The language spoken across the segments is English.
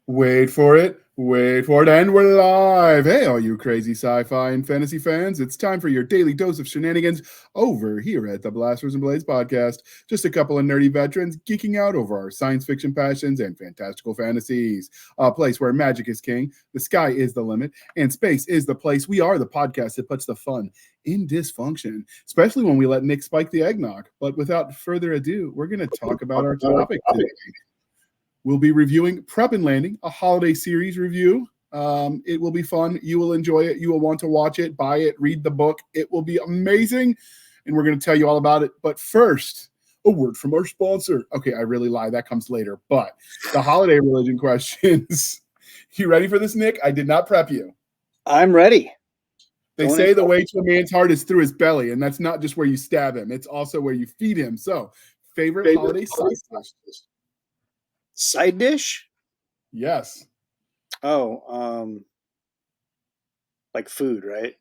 Wait for it, and we're live. Hey, all you crazy sci-fi and fantasy fans, it's time for your daily dose of shenanigans over here at the Blasters and Blades podcast. Just a couple of nerdy veterans geeking out over our science fiction passions and fantastical fantasies. A place where magic is king, the sky is the limit, and space is the place. We are the podcast that puts the fun in dysfunction, especially when we let Nick spike the eggnog. But without further ado, we're going to talk about our topic today. We'll be reviewing Prep and Landing, a holiday series review. It will be fun. You will enjoy it. You will want to watch it, buy it, read the book. It will be amazing, and we're going to tell you all about it. But first, a word from our sponsor. Okay, I really lied. That comes later. But the holiday religion questions. You ready for this, Nick? I did not prep you. I'm ready. They say the way to a man's heart is through his belly, and that's not just where you stab him. It's also where you feed him. So, favorite holiday side dish? Side dish? Yes. Oh, like food, right?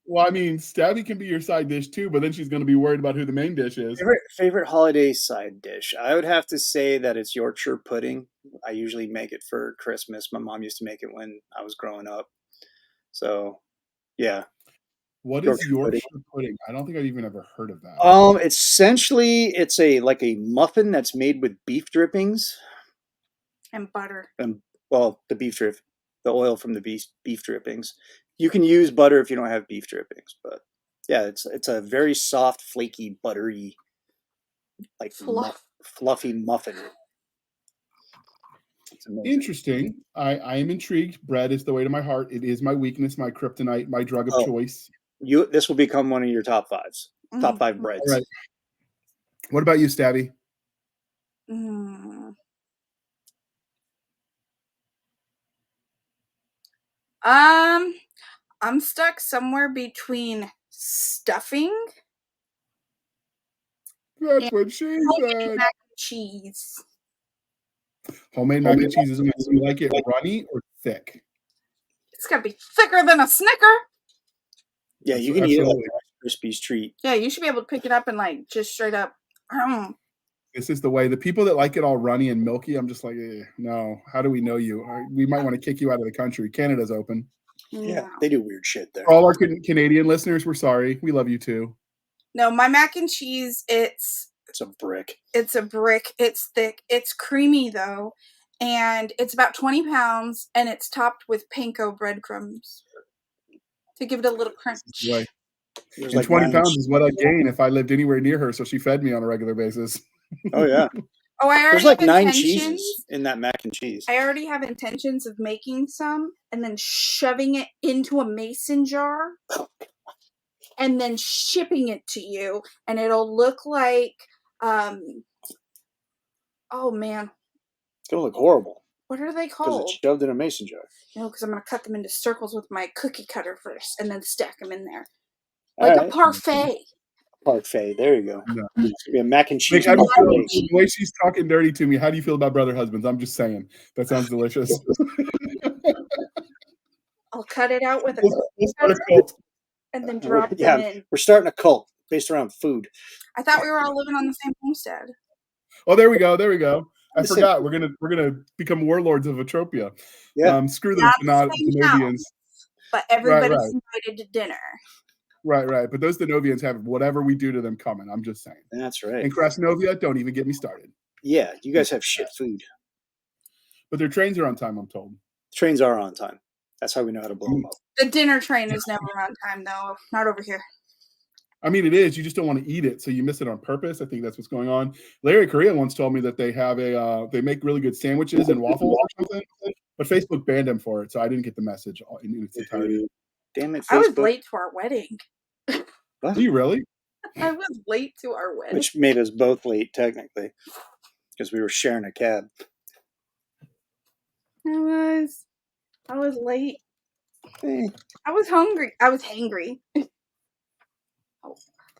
Well, I mean, Stabby can be your side dish too, but then she's going to be worried about who the main dish is. Favorite holiday side dish? I would have to say that it's Yorkshire pudding. I usually make it for Christmas. My mom used to make it when I was growing up. So, yeah. What is Yorkshire pudding? I don't think I've even ever heard of that. Essentially, it's like a muffin that's made with beef drippings and butter. And the beef drip, the oil from the beef drippings. You can use butter if you don't have beef drippings, but yeah, it's a very soft, flaky, buttery, like fluffy muffin. Interesting. I am intrigued. Bread is the way to my heart. It is my weakness, my kryptonite, my drug of choice. This will become one of your top fives. Top five breads. All right. What about you, Stabby? I'm stuck somewhere between stuffing. That's what she said. Mac and cheese. Homemade mac and cheese is amazing. You like it runny or thick? It's gotta be thicker than a Snicker. Yeah, you can eat it like a Crispies treat. Yeah, you should be able to pick it up and like just straight up. This is the way. The people that like it all runny and milky, I'm just like, no. How do we know you? We might want to kick you out of the country. Canada's open. Yeah, they do weird shit there. For all our Canadian listeners, we're sorry. We love you too. No, my mac and cheese, it's a brick. It's a brick. It's thick. It's creamy though, and it's about 20 pounds, and it's topped with panko breadcrumbs to give it a little crunch. And like 20 pounds is what I gain if I lived anywhere near her, so she fed me on a regular basis. Oh yeah. Oh, I already There's like 9 cheeses in that mac and cheese. I already have intentions of making some and then shoving it into a mason jar and then shipping it to you, and it'll look like oh man. It's gonna look horrible. What are they called? Because it's shoved in a mason jar. No, because I'm gonna cut them into circles with my cookie cutter first and then stack them in there. Like a parfait. Parfait, there you go. No. It's gonna be a mac and cheese. The way she's talking dirty to me, how do you feel about brother husbands? I'm just saying. That sounds delicious. I'll cut it out with a and then drop them in. We're starting a cult based around food. I thought we were all living on the same homestead. Oh, there we go. I forgot. We're gonna become warlords of Atropia. Yeah. Screw the Denovians. But everybody's invited to dinner. Right. But those Denovians have whatever we do to them coming. I'm just saying. That's right. And Krasnovia, don't even get me started. Yeah, you guys have shit food. But their trains are on time, I'm told. Trains are on time. That's how we know how to blow them up. The dinner train is never on time, though. Not over here. I mean, it is. You just don't want to eat it, so you miss it on purpose. I think that's what's going on. Larry Correa once told me that they have they make really good sandwiches and waffles or something, but Facebook banned them for it, so I didn't get the message in its entirety. Damn it, Facebook. I was late to our wedding. What? Do you really? I was late to our wedding. Which made us both late, technically, because we were sharing a cab. I was late. I was hungry. I was hangry.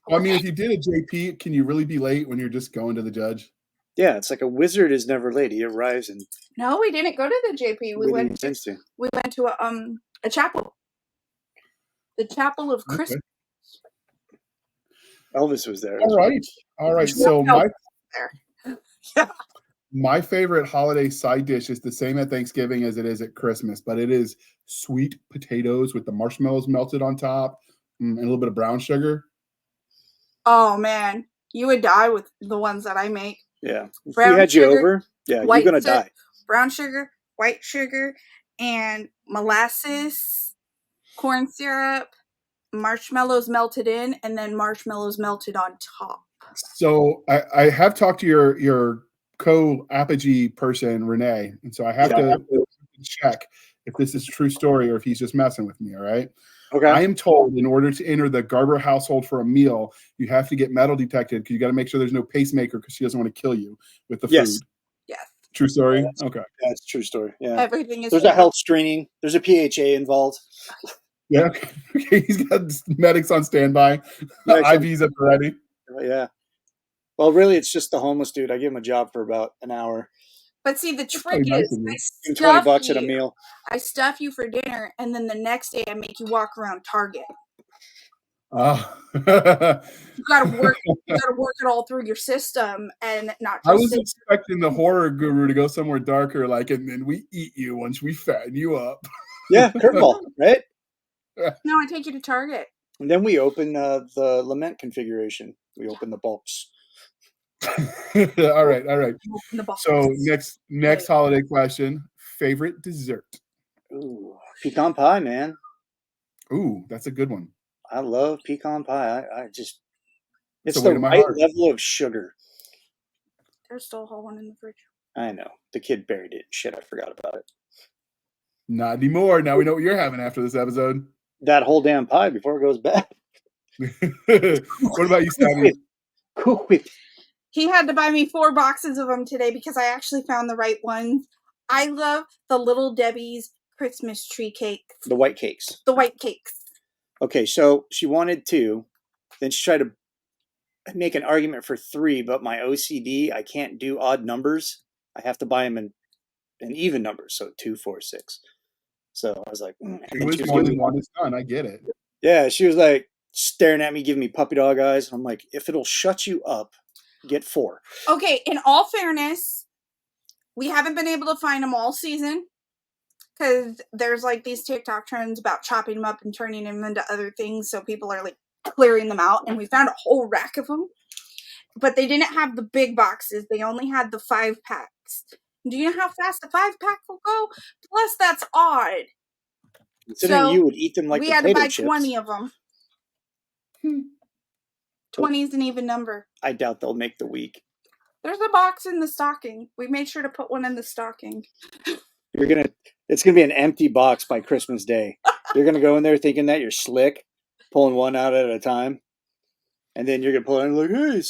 I mean, if you did a JP, can you really be late when you're just going to the judge? Yeah, it's like a wizard is never late. He arrives and. No, we didn't go to the JP. We went to a chapel. The Chapel of Christmas. Elvis was there. All right. So my My favorite holiday side dish is the same at Thanksgiving as it is at Christmas, but it is sweet potatoes with the marshmallows melted on top and a little bit of brown sugar. Oh man, you would die with the ones that I make. Yeah. If Brown we had you sugar, over, yeah, you're white gonna sugar, die. brown sugar, white sugar, and molasses, corn syrup, marshmallows melted in, and then marshmallows melted on top. So I have talked to your co-apogee person, Renee, and so I have to check if this is a true story or if he's just messing with me, all right? Okay. I am told in order to enter the Garber household for a meal, you have to get metal detected because you got to make sure there's no pacemaker because she doesn't want to kill you with the Yes. food. Yes. True story? Yeah, Okay. That's a true story. Yeah. Everything is There's a health screening. There's a PHA involved. Yeah. Okay. He's got medics on standby. IVs at the ready. Yeah. Well, really, it's just the homeless dude. I give him a job for about an hour. But see, the trick nice is, of you. I Give him stuff $20 at a you. meal. I stuff you for dinner, and then the next day I make you walk around Target. You gotta work. You gotta work it all through your system, and not just. I was expecting the horror guru to go somewhere darker, like, and then we eat you once we fatten you up. Yeah, curveball, right? No, I take you to Target. And then we open the lament configuration. We open the bulbs. All right. The box. So next holiday question: favorite dessert? Ooh, pecan pie, man. Ooh, that's a good one. I love pecan pie. I just it's the the way to my right heart. level of sugar. There's still a whole one in the fridge. I know. The kid buried it. Shit, I forgot about it. Not anymore. Now we know what you're having after this episode. That whole damn pie before it goes bad. What about you, Stabby? Cool. He had to buy me 4 boxes of them today because I actually found the right ones. I love the Little Debbie's Christmas tree cakes. The white cakes. The white cakes. Okay, so she wanted 2. Then she tried to make an argument for 3, but my OCD, I can't do odd numbers. I have to buy them in even numbers, so 2, 4, 6. So I was like, It was more than one is done. I get it. Yeah, she was like staring at me, giving me puppy dog eyes. I'm like, if it'll shut you up, get 4. Okay, in all fairness, we haven't been able to find them all season because there's like these TikTok trends about chopping them up and turning them into other things, so people are like clearing them out, and we found a whole rack of them. But they didn't have the big boxes. They only had the 5-packs. Do you know how fast a 5-pack will go? Plus, that's odd. Considering So you would eat them like we had to potato buy chips. 20 of them. 20 is an even number. I doubt they'll make the week. There's a box in the stocking. We made sure to put one in the stocking. It's gonna be an empty box by Christmas Day. You're gonna go in there thinking that you're slick, pulling one out at a time, and then you're gonna pull it and like, hey,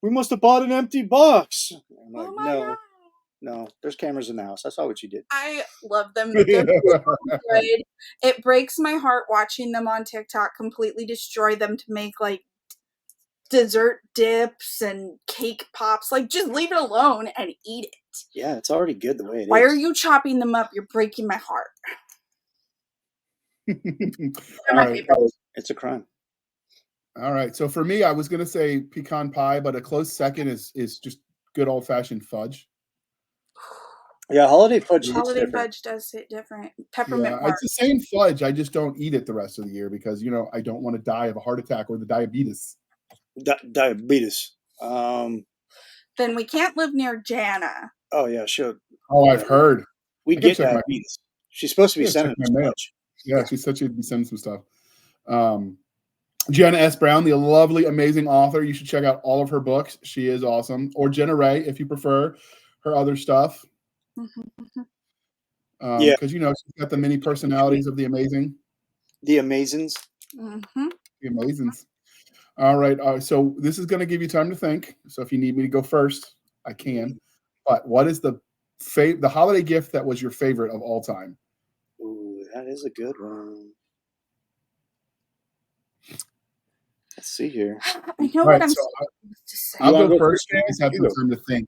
we must have bought an empty box. I'm like, Oh my God. No, there's cameras in the house. I saw what you did. I love them. They're so good. It breaks my heart watching them on TikTok completely destroy them to make like dessert dips and cake pops. Like, just leave it alone and eat it. Yeah, it's already good the way it is. Why are you chopping them up? You're breaking my heart. All right. It's a crime. All right. So for me, I was gonna say pecan pie, but a close second is just good old fashioned fudge. Yeah, holiday fudge. Holiday fudge does hit different. Peppermint. Yeah, it's the same fudge. I just don't eat it the rest of the year because I don't want to die of a heart attack or the diabetes. Diabetes. Then we can't live near Jana. Oh yeah, sure. Oh, I've heard. We get diabetes. She's supposed to be sending us much. Yeah, she said she'd be sending some stuff. Jenna S. Brown, the lovely, amazing author. You should check out all of her books. She is awesome. Or Jenna Ray, if you prefer her other stuff. Yeah, because she's got the many personalities of the amazing. The Amazins. Mm-hmm. The Amazins. All right. So this is going to give you time to think. So if you need me to go first, I can. But what is the holiday gift that was your favorite of all time? Ooh, that is a good one. Let's see here. I know what I'm so supposed to say. I'll go first. I just have some time to think.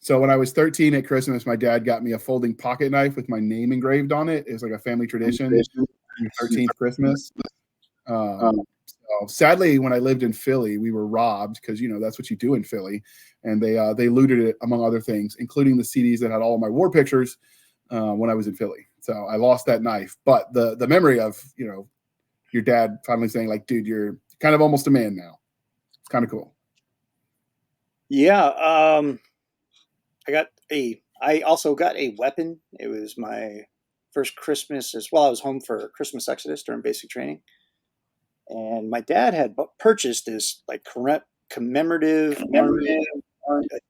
So when I was 13 at Christmas, my dad got me a folding pocket knife with my name engraved on it. It was like a family tradition. 13th Christmas. So Sadly, when I lived in Philly, we were robbed because that's what you do in Philly, and they looted it among other things, including the CDs that had all of my war pictures when I was in Philly. So I lost that knife, but the memory of your dad finally saying like, "Dude, you're kind of almost a man now." It's kind of cool. Yeah. I also got a weapon. It was my first Christmas as well. I was home for Christmas Exodus during basic training. And my dad had purchased this like commemorative Army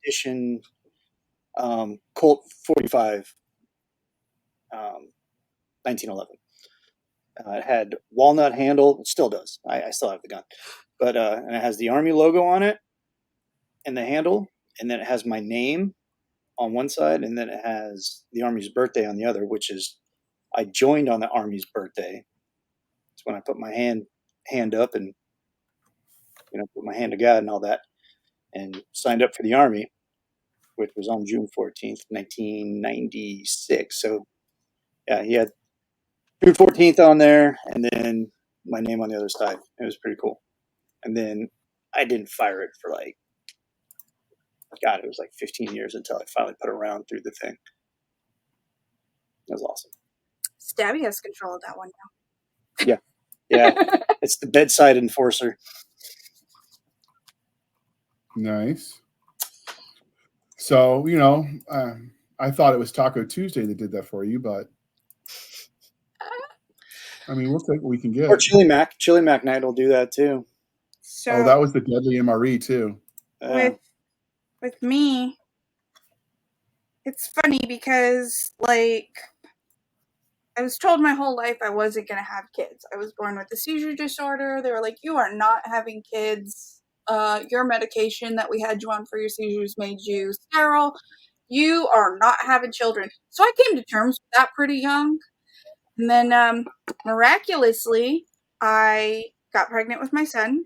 edition Colt 45 1911. It had walnut handle. It still does. I still have the gun. But and it has the Army logo on it and the handle. And then it has my name on one side. And then it has the Army's birthday on the other, which is I joined on the Army's birthday. It's when I put my hand up and put my hand to God and all that, and signed up for the Army, which was on June 14th, 1996. So yeah, he had June 14th on there, and then my name on the other side. It was pretty cool. And then I didn't fire it for it was like 15 years until I finally put a round through the thing. That was awesome. Stabby has control of that one now. Yeah. Yeah. It's the bedside enforcer. Nice. So, I thought it was Taco Tuesday that did that for you, but I mean, we'll take what we can get. Or Chili Mac. Chili Mac night will do that too. So that was the deadly MRE too. With me, it's funny because I was told my whole life I wasn't going to have kids. I was born with a seizure disorder. They were like, you are not having kids. Your medication that we had you on for your seizures made you sterile. You are not having children. So I came to terms with that pretty young. And then miraculously, I got pregnant with my son.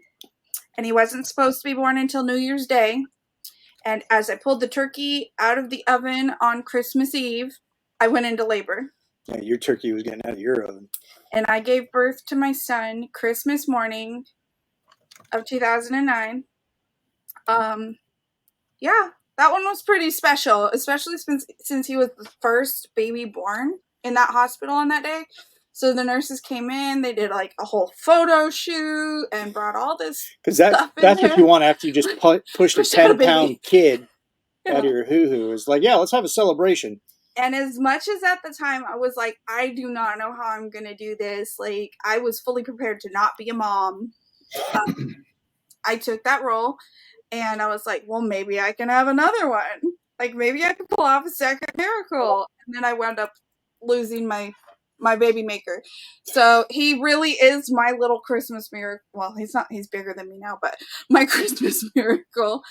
And he wasn't supposed to be born until New Year's Day. And as I pulled the turkey out of the oven on Christmas Eve, I went into labor. Yeah, your turkey was getting out of your oven. And I gave birth to my son Christmas morning of 2009. Yeah, that one was pretty special, especially since he was the first baby born in that hospital on that day. So the nurses came in, they did a whole photo shoot and brought all this because that's what you want after you just pushed a 10-pound kid out of your hoo-hoo. It's like, yeah, let's have a celebration. And as much as at the time I was like, I do not know how I'm going to do this. I was fully prepared to not be a mom. I took that role and I was like, well, maybe I can have another one. Maybe I can pull off a second miracle. And then I wound up losing my baby maker. So he really is my little Christmas miracle. Well, he's bigger than me now, but my Christmas miracle.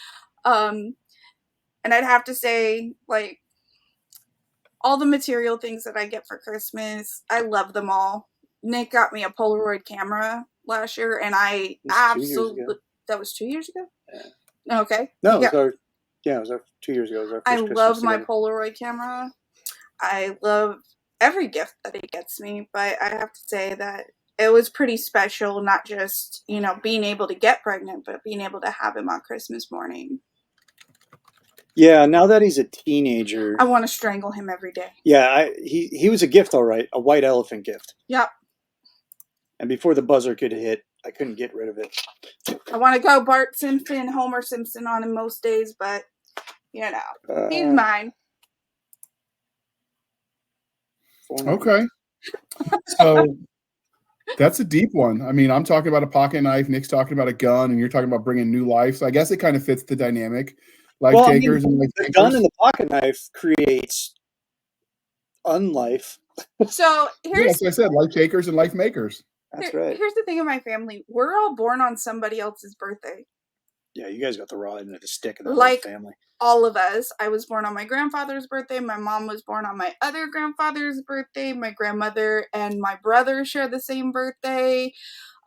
And I'd have to say, all the material things that I get for Christmas, I love them all. Nick got me a Polaroid camera last year, and I absolutely... That was 2 years ago? Yeah. Okay. No, it was our 2 years ago. It was our first Christmas love my Polaroid camera. I love every gift that he gets me, but I have to say that it was pretty special, not just, being able to get pregnant, but being able to have him on Christmas morning. Yeah, now that he's a teenager, I want to strangle him every day. Yeah, he was a gift, all right, a white elephant gift. Yep. And before the buzzer could hit, I couldn't get rid of it. I want to go Bart Simpson, Homer Simpson on him most days, but he's mine. Okay. So that's a deep one. I mean, I'm talking about a pocket knife, Nick's talking about a gun, and you're talking about bringing new life. So I guess it kind of fits the dynamic. Takers and the gun and the pocket knife creates unlife. So here's as I said, life takers and life makers. That's right. Here's the thing in my family. We're all born on somebody else's birthday. Yeah, you guys got the raw end of the stick in the whole family. All of us. I was born on my grandfather's birthday. My mom was born on my other grandfather's birthday. My grandmother and my brother share the same birthday.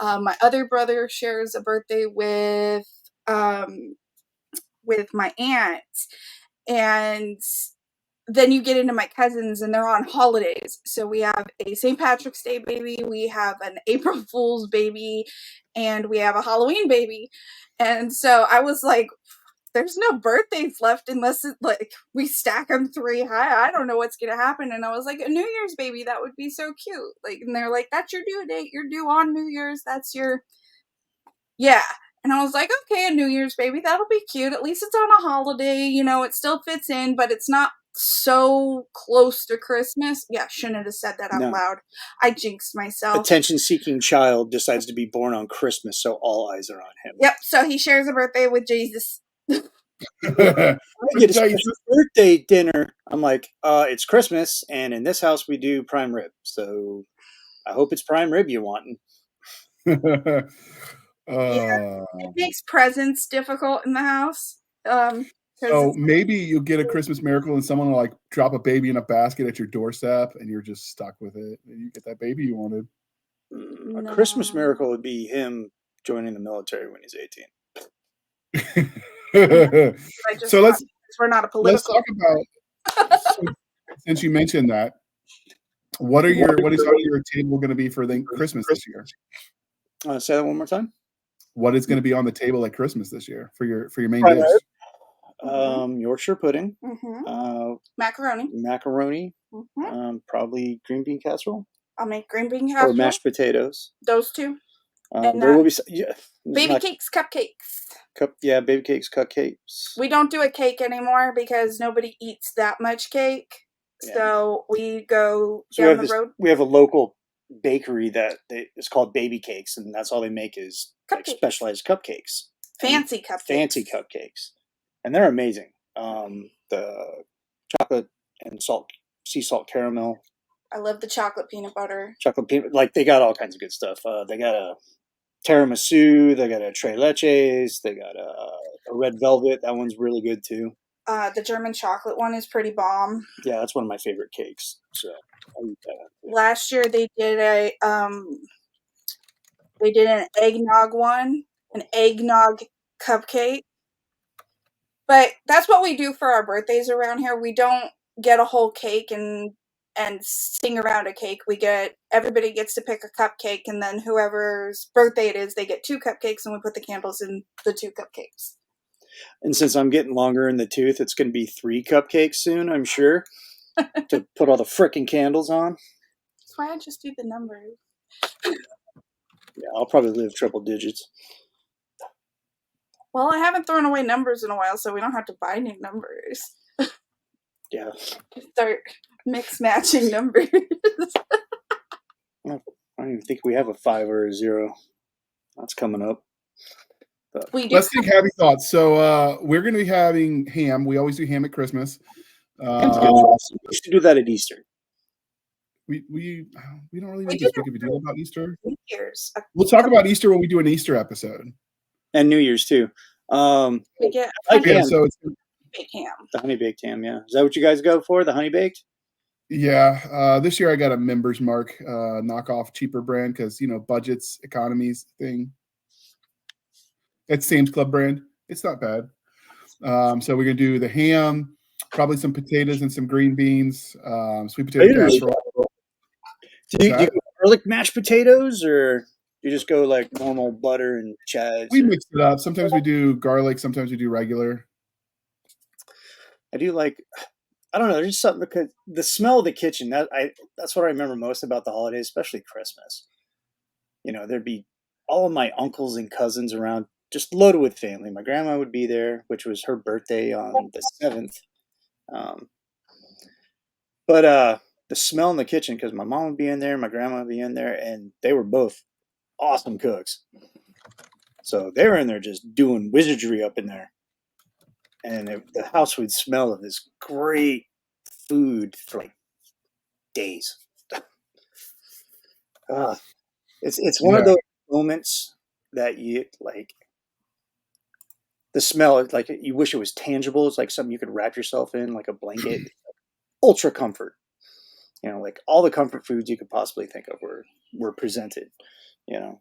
My other brother shares a birthday with my aunt. And then you get into my cousins, and they're on holidays. So we have a St. Patrick's Day baby, we have an April Fool's baby, and we have a Halloween baby. And so I was like, there's no birthdays left unless we stack them 3 high. I don't know what's gonna happen. And I was like, a New Year's baby, that would be so cute. And they're like, that's your due date. You're due on New Year's. That's your yeah. And I was like, okay, a New Year's baby, that'll be cute. At least it's on a holiday. It still fits in, but it's not so close to Christmas. Yeah, shouldn't have said that out loud. I jinxed myself. Attention-seeking child decides to be born on Christmas, so all eyes are on him. Yep. So he shares a birthday with Jesus. I get a special birthday dinner. I'm like, it's Christmas, and in this house we do prime rib. So I hope it's prime rib you want. Yeah, it makes presents difficult in the house. So maybe you'll get a Christmas miracle and someone will like drop a baby in a basket at your doorstep and you're just stuck with it. And you get that baby you wanted. A Christmas miracle would be him joining the military when he's 18. So we're not a political. Let's talk about, since you mentioned that, what is your table going to be for Christmas this year? Say that one more time. What is going to be on the table at Christmas this year for your main dish? Yorkshire pudding, macaroni, probably green bean casserole. I'll make green bean casserole or mashed potatoes. Those two. And there will be baby cakes, cupcakes. Baby cakes, cupcakes. We don't do a cake anymore because nobody eats that much cake. Yeah. So we go down the road. We have a local bakery that it's called Baby Cakes, and that's all they make is like specialized cupcakes. Fancy cupcakes. And they're amazing. The chocolate and sea salt caramel. I love the chocolate peanut butter. They got all kinds of good stuff. They got a tiramisu, they got a tres leches, they got a red velvet. That one's really good too. The German chocolate one is pretty bomb. Yeah, that's one of my favorite cakes. So I'll eat that. Last year they did an eggnog one, an eggnog cupcake. But that's what we do for our birthdays around here. We don't get a whole cake and sing around a cake. Everybody gets to pick a cupcake, and then whoever's birthday it is, they get 2 cupcakes, and we put the candles in the 2 cupcakes. And since I'm getting longer in the tooth, it's going to be 3 cupcakes soon, I'm sure, to put all the frickin' candles on. That's why I just do the numbers. Yeah, I'll probably live triple digits. Well, I haven't thrown away numbers in a while, so we don't have to buy new numbers. Yeah. Start mix-matching numbers. I don't even think we have a 5 or a 0. That's coming up. Let's think happy thoughts. So we're going to be having ham. We always do ham at Christmas. We should do that at Easter. We don't really make this big of a deal about Easter. We'll talk about Easter when we do an Easter episode. And New Year's too. We get so it's baked ham. The honey baked ham, yeah. Is that what you guys go for? The honey baked? Yeah. This year I got a Members Mark knockoff cheaper brand because budgets, economies thing. It's Sam's Club brand. It's not bad. So we're gonna do the ham, probably some potatoes and some green beans, sweet potato casserole. Do you garlic mashed potatoes or you just go like normal butter and chives? We mix it up. Sometimes we do garlic, sometimes we do regular. I do I don't know, there's just something because the smell of the kitchen, that's what I remember most about the holidays, especially Christmas. There'd be all of my uncles and cousins around, just loaded with family. My grandma would be there, which was her birthday on the 7th. But the smell in the kitchen, because my mom would be in there, my grandma would be in there, and they were both awesome cooks. So they were in there just doing wizardry up in there. And the house would smell of this great food for like days. It's one of those moments that you like. The smell, like you wish it was tangible. It's like something you could wrap yourself in, like a blanket. Ultra comfort. Like all the comfort foods you could possibly think of were presented. Yeah.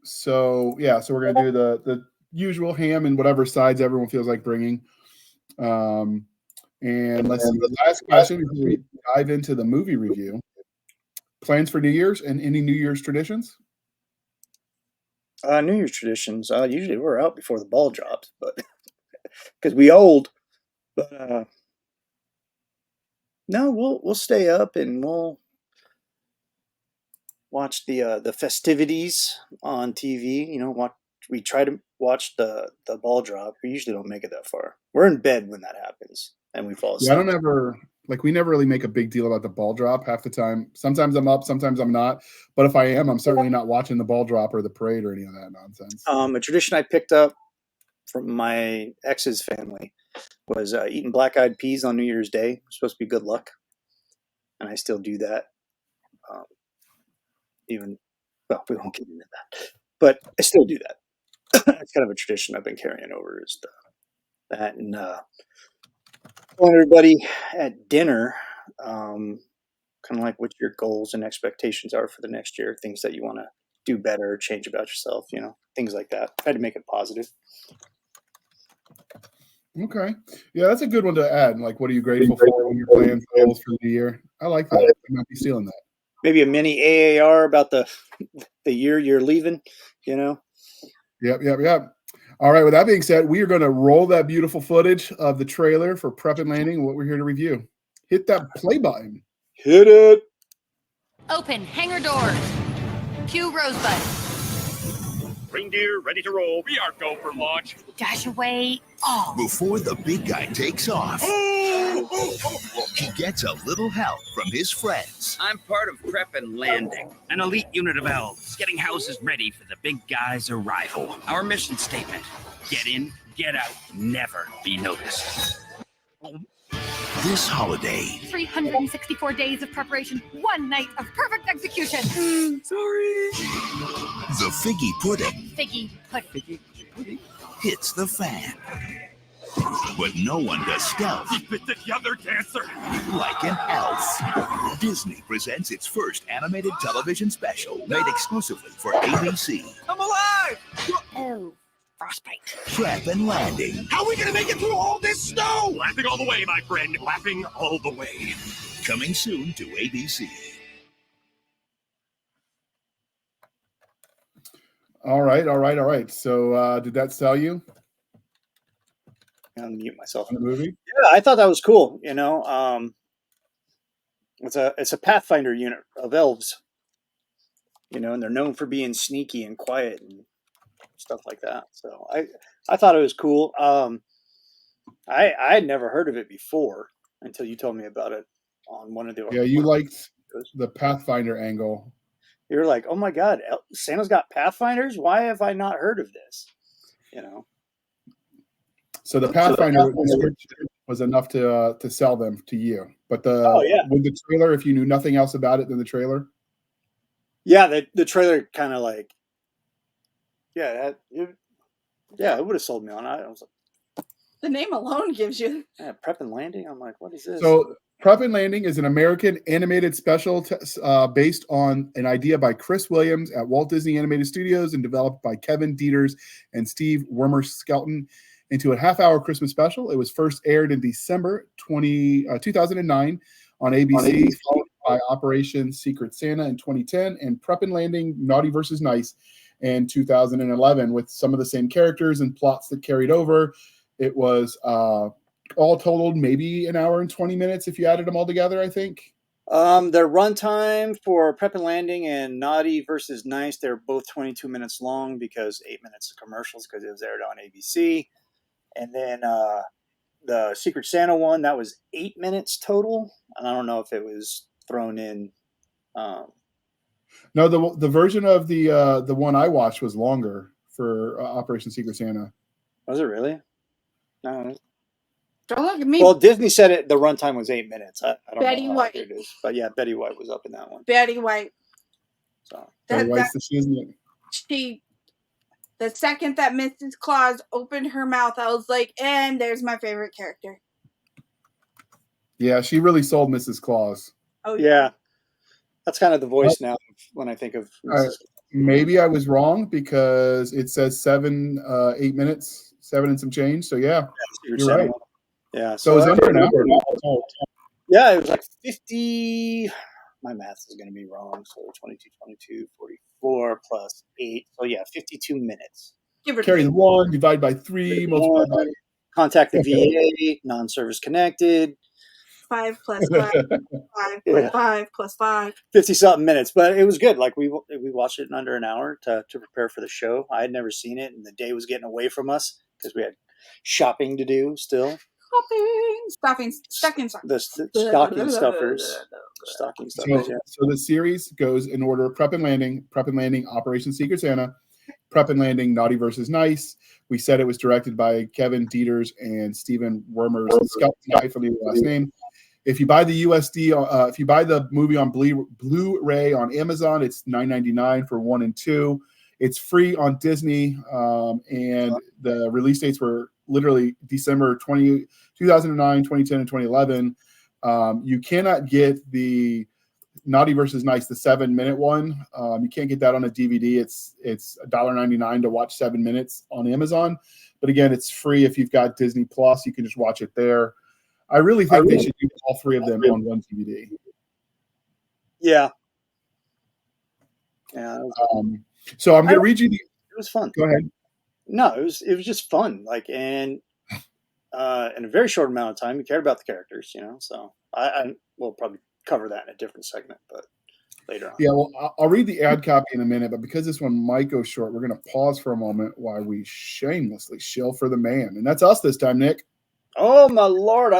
So we're gonna do the usual ham and whatever sides everyone feels like bringing. And let's see, the last question before we dive into the movie review. Plans for New Year's and any New Year's traditions? New Year's traditions. Usually we're out before the ball drops, but because we old. But no, we'll stay up and we'll watch the festivities on TV. You know, we try to watch the ball drop. We usually don't make it that far. We're in bed when that happens, and we fall asleep. Yeah, I don't ever we never really make a big deal about the ball drop half the time. Sometimes I'm up, sometimes I'm not. But if I am, I'm certainly not watching the ball drop or the parade or any of that nonsense. A tradition I picked up from my ex's family was eating black-eyed peas on New Year's Day. It's supposed to be good luck, and I still do that. We won't get into that, but I still do that. It's kind of a tradition I've been carrying over, is that, and telling everybody at dinner, kind of like what your goals and expectations are for the next year, things that you want to do better, change about yourself, you know, things like that. Try to make it positive. Okay. Yeah, that's a good one to add. Like, what are you grateful for? What are your plans, goals for the year? I like that. I might be stealing that. Maybe a mini AAR about the year you're leaving, you know? Yep. All right, with that being said, we are going to roll that beautiful footage of the trailer for Prep and Landing, what we're here to review. Hit that play button. Hit it. Open hangar doors. Cue Rosebud. Reindeer ready to roll. We are go for launch. Dash away all. Before the big guy takes off, he gets a little help from his friends. I'm part of Prep and Landing, an elite unit of elves getting houses ready for the big guy's arrival. Our mission statement: get in, get out, never be noticed. This holiday, 364 days of preparation, one night of perfect execution. Sorry. the figgy pudding Figgy pudding. hits the fan. But no one does stealth He bit the other dancer. like an elf. Disney presents its first animated television special made exclusively for ABC. I'm alive. Oh, frostbite. Prep and Landing. How are we gonna make it through all this snow? Laughing all the way, my friend. Laughing all the way. Coming soon to ABC. All right. So did that sell you I'll mute myself. on the movie? Yeah, I thought that was cool. You know, it's a Pathfinder unit of elves. You know, and they're known for being sneaky and quiet and stuff like that. So I thought it was cool. I had never heard of it before until you told me about it on one of the. Yeah, you liked the Pathfinder angle. You're like, oh my God, Santa's got Pathfinders? Why have I not heard of this? You know. So the Pathfinder description was enough to sell them to you. But with the trailer, if you knew nothing else about it than the trailer? Yeah, the trailer kind of like, it would have sold me on it. I was like, The name alone gives you. yeah, Prep and Landing. I'm like, what is this? So Prep and Landing is an American animated special based on an idea by Chris Williams at Walt Disney Animated Studios and developed by Kevin Dieters and Steve Wormer-Skelton into a half-hour Christmas special. It was first aired in December 2009 on ABC, followed by Operation Secret Santa in 2010, and Prep and Landing, Naughty versus Nice in 2011, with some of the same characters and plots that carried over. It was all totaled maybe an hour and 20 minutes if you added them all together, I think. Their runtime for Prep and Landing and Naughty versus Nice, they're both 22 minutes long because 8 minutes of commercials because it was aired on ABC. And then the Secret Santa one, that was 8 minutes total. And I don't know if it was thrown in. No, the version of the one I watched was longer for Operation Secret Santa. Was it really? No. Don't look at me. Well, Disney said the runtime was 8 minutes. I don't Betty know how White. accurate it is. But yeah, Betty White was up in that one. Betty White. So Betty White's the shiznit. The second that Mrs. Claus opened her mouth, I was like, and there's my favorite character. Yeah, she really sold Mrs. Claus. Oh yeah. That's kind of the voice now when I think of Mrs. Maybe I was wrong because it says 8 minutes, 7 and some change. So yeah, you're right. Yeah. So it was under an hour. Yeah, it was like 50. My math is going to be wrong. So 22, 44 plus 8. So yeah, 52 minutes. Give or Carry take. the 1, divide by 3, multiply by. Contact the VA, non-service connected. 5 plus 5, 5 plus 5 plus 5. 50-something minutes, but it was good. Like we watched it in under an hour to prepare for the show. I had never seen it, and the day was getting away from us because we had shopping to do still. Stocking stuffers. Stocking stuffers. Yeah. So the series goes in order: Prep and Landing, Operation Secret Santa, Prep and Landing, Naughty versus Nice. We said it was directed by Kevin Dieters and Steven Wermer's I forget the last name. If you buy the USD, if you buy the movie on Blu-ray on Amazon, it's $9.99 for 1 and 2. It's free on Disney, and the release dates were literally December 2009, 2010, and 2011. You cannot get the Naughty versus Nice, the 7-minute one. You can't get that on a DVD. It's $1.99 to watch 7 minutes on Amazon. But again, it's free if you've got Disney Plus. You can just watch it there. I really think they should do all 3 of them on one DVD. Yeah. So I'm going to read you. It was fun. Go ahead. No, it was just fun. Like, and in a very short amount of time, you cared about the characters. So I will probably cover that in a different segment, but later on. Yeah, well, I'll read the ad copy in a minute, but because this one might go short, we're going to pause for a moment while we shamelessly shill for the man, and that's us this time, Nick. Oh my Lord!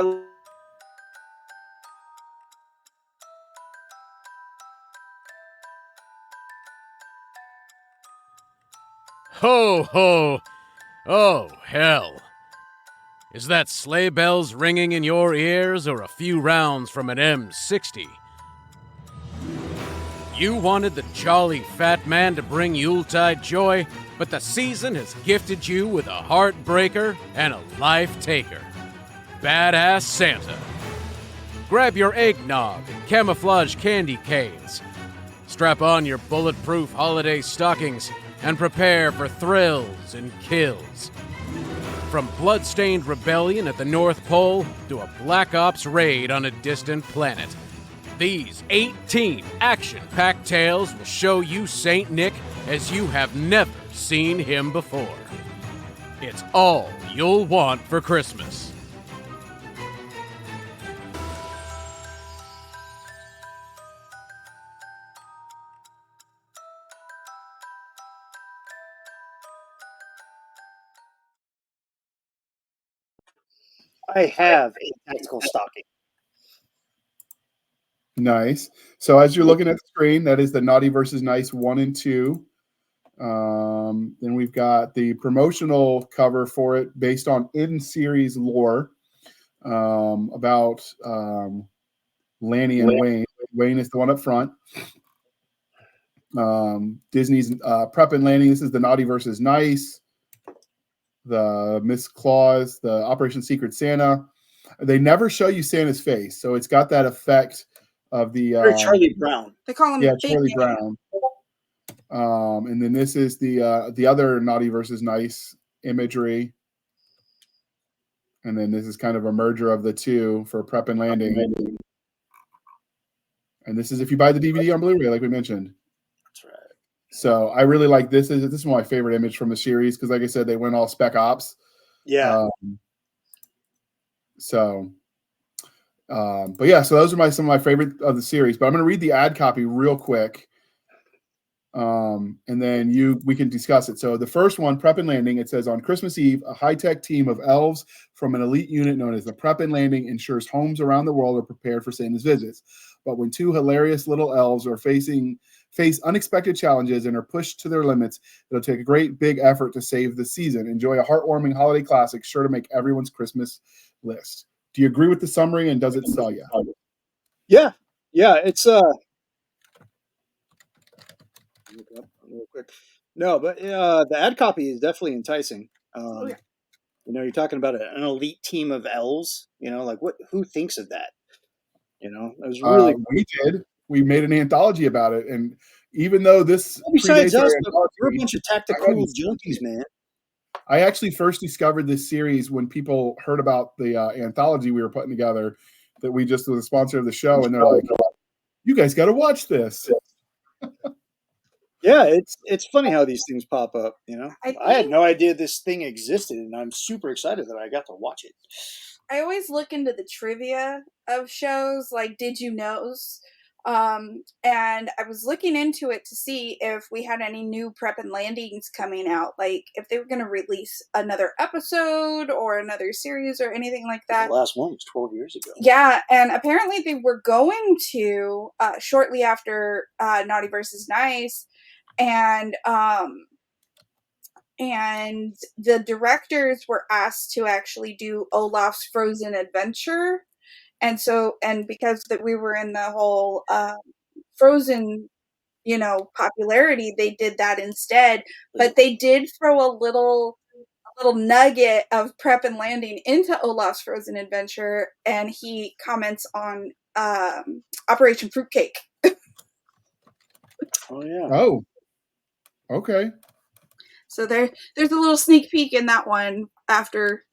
Ho, ho! Oh, hell. Is that sleigh bells ringing in your ears or a few rounds from an M60? You wanted the jolly fat man to bring Yuletide joy, but the season has gifted you with a heartbreaker and a life taker. Badass Santa. Grab your eggnog and camouflage candy canes. Strap on your bulletproof holiday stockings and prepare for thrills and kills. From bloodstained rebellion at the North Pole to a Black Ops raid on a distant planet, these 18 action-packed tales will show you Saint Nick as you have never seen him before. It's all you'll want for Christmas. I have a tactical stocking. Nice. So as you're looking at the screen, that is the Naughty versus Nice 1 and 2. Then we've got the promotional cover for it based on in-series lore about Lanny and Wayne. Wayne is the one up front. Disney's Prep and Landing. This is the Naughty versus Nice. The Miss Claus, the Operation Secret Santa. They never show you Santa's face, so it's got that effect of the Charlie Brown. They call him Charlie Brown. And then this is the other Naughty versus Nice imagery, and then this is kind of a merger of the two for Prep and Landing. And this is if you buy the DVD on Blu-ray, like we mentioned. That's right. So I really like this. This is my favorite image from the series because, like I said, they went all Spec Ops. Yeah. But yeah, so those are some of my favorite of the series. But I'm going to read the ad copy real quick, and then we can discuss it. So the first one, Prep and Landing, it says on Christmas Eve, a high-tech team of elves from an elite unit known as the Prep and Landing ensures homes around the world are prepared for Santa's visits. But when 2 hilarious little elves are face unexpected challenges and are pushed to their limits, it'll take a great big effort to save the season. Enjoy a heartwarming holiday classic sure to make everyone's Christmas list. Do you agree with the summary, and does it sell you? Yeah, it's real quick. No, but the ad copy is definitely enticing. You're talking about an elite team of elves. Like who thinks of that? It was really we did. We made an anthology about it, and even though this besides us, we're a bunch of tactical junkies, man. I actually first discovered this series when people heard about the anthology we were putting together that we just was a sponsor of the show, and they're like, "You guys got to watch this." Yeah, it's funny how these things pop up. You know, I I had think- no idea this thing existed, and I'm super excited that I got to watch it. I always look into the trivia of shows, like Did You Knows? And I was looking into it to see if we had any new Prep and Landings coming out, like if they were going to release another episode or another series or anything like that. The last one was 12 years ago. Yeah, and apparently they were going to shortly after Naughty versus Nice, and the directors were asked to actually do Olaf's Frozen Adventure, and because that we were in the whole Frozen, popularity, they did that instead. But they did throw a little nugget of Prep and Landing into Olaf's Frozen Adventure, and he comments on Operation Fruitcake. Oh yeah. Oh, okay. So there's a little sneak peek in that one after,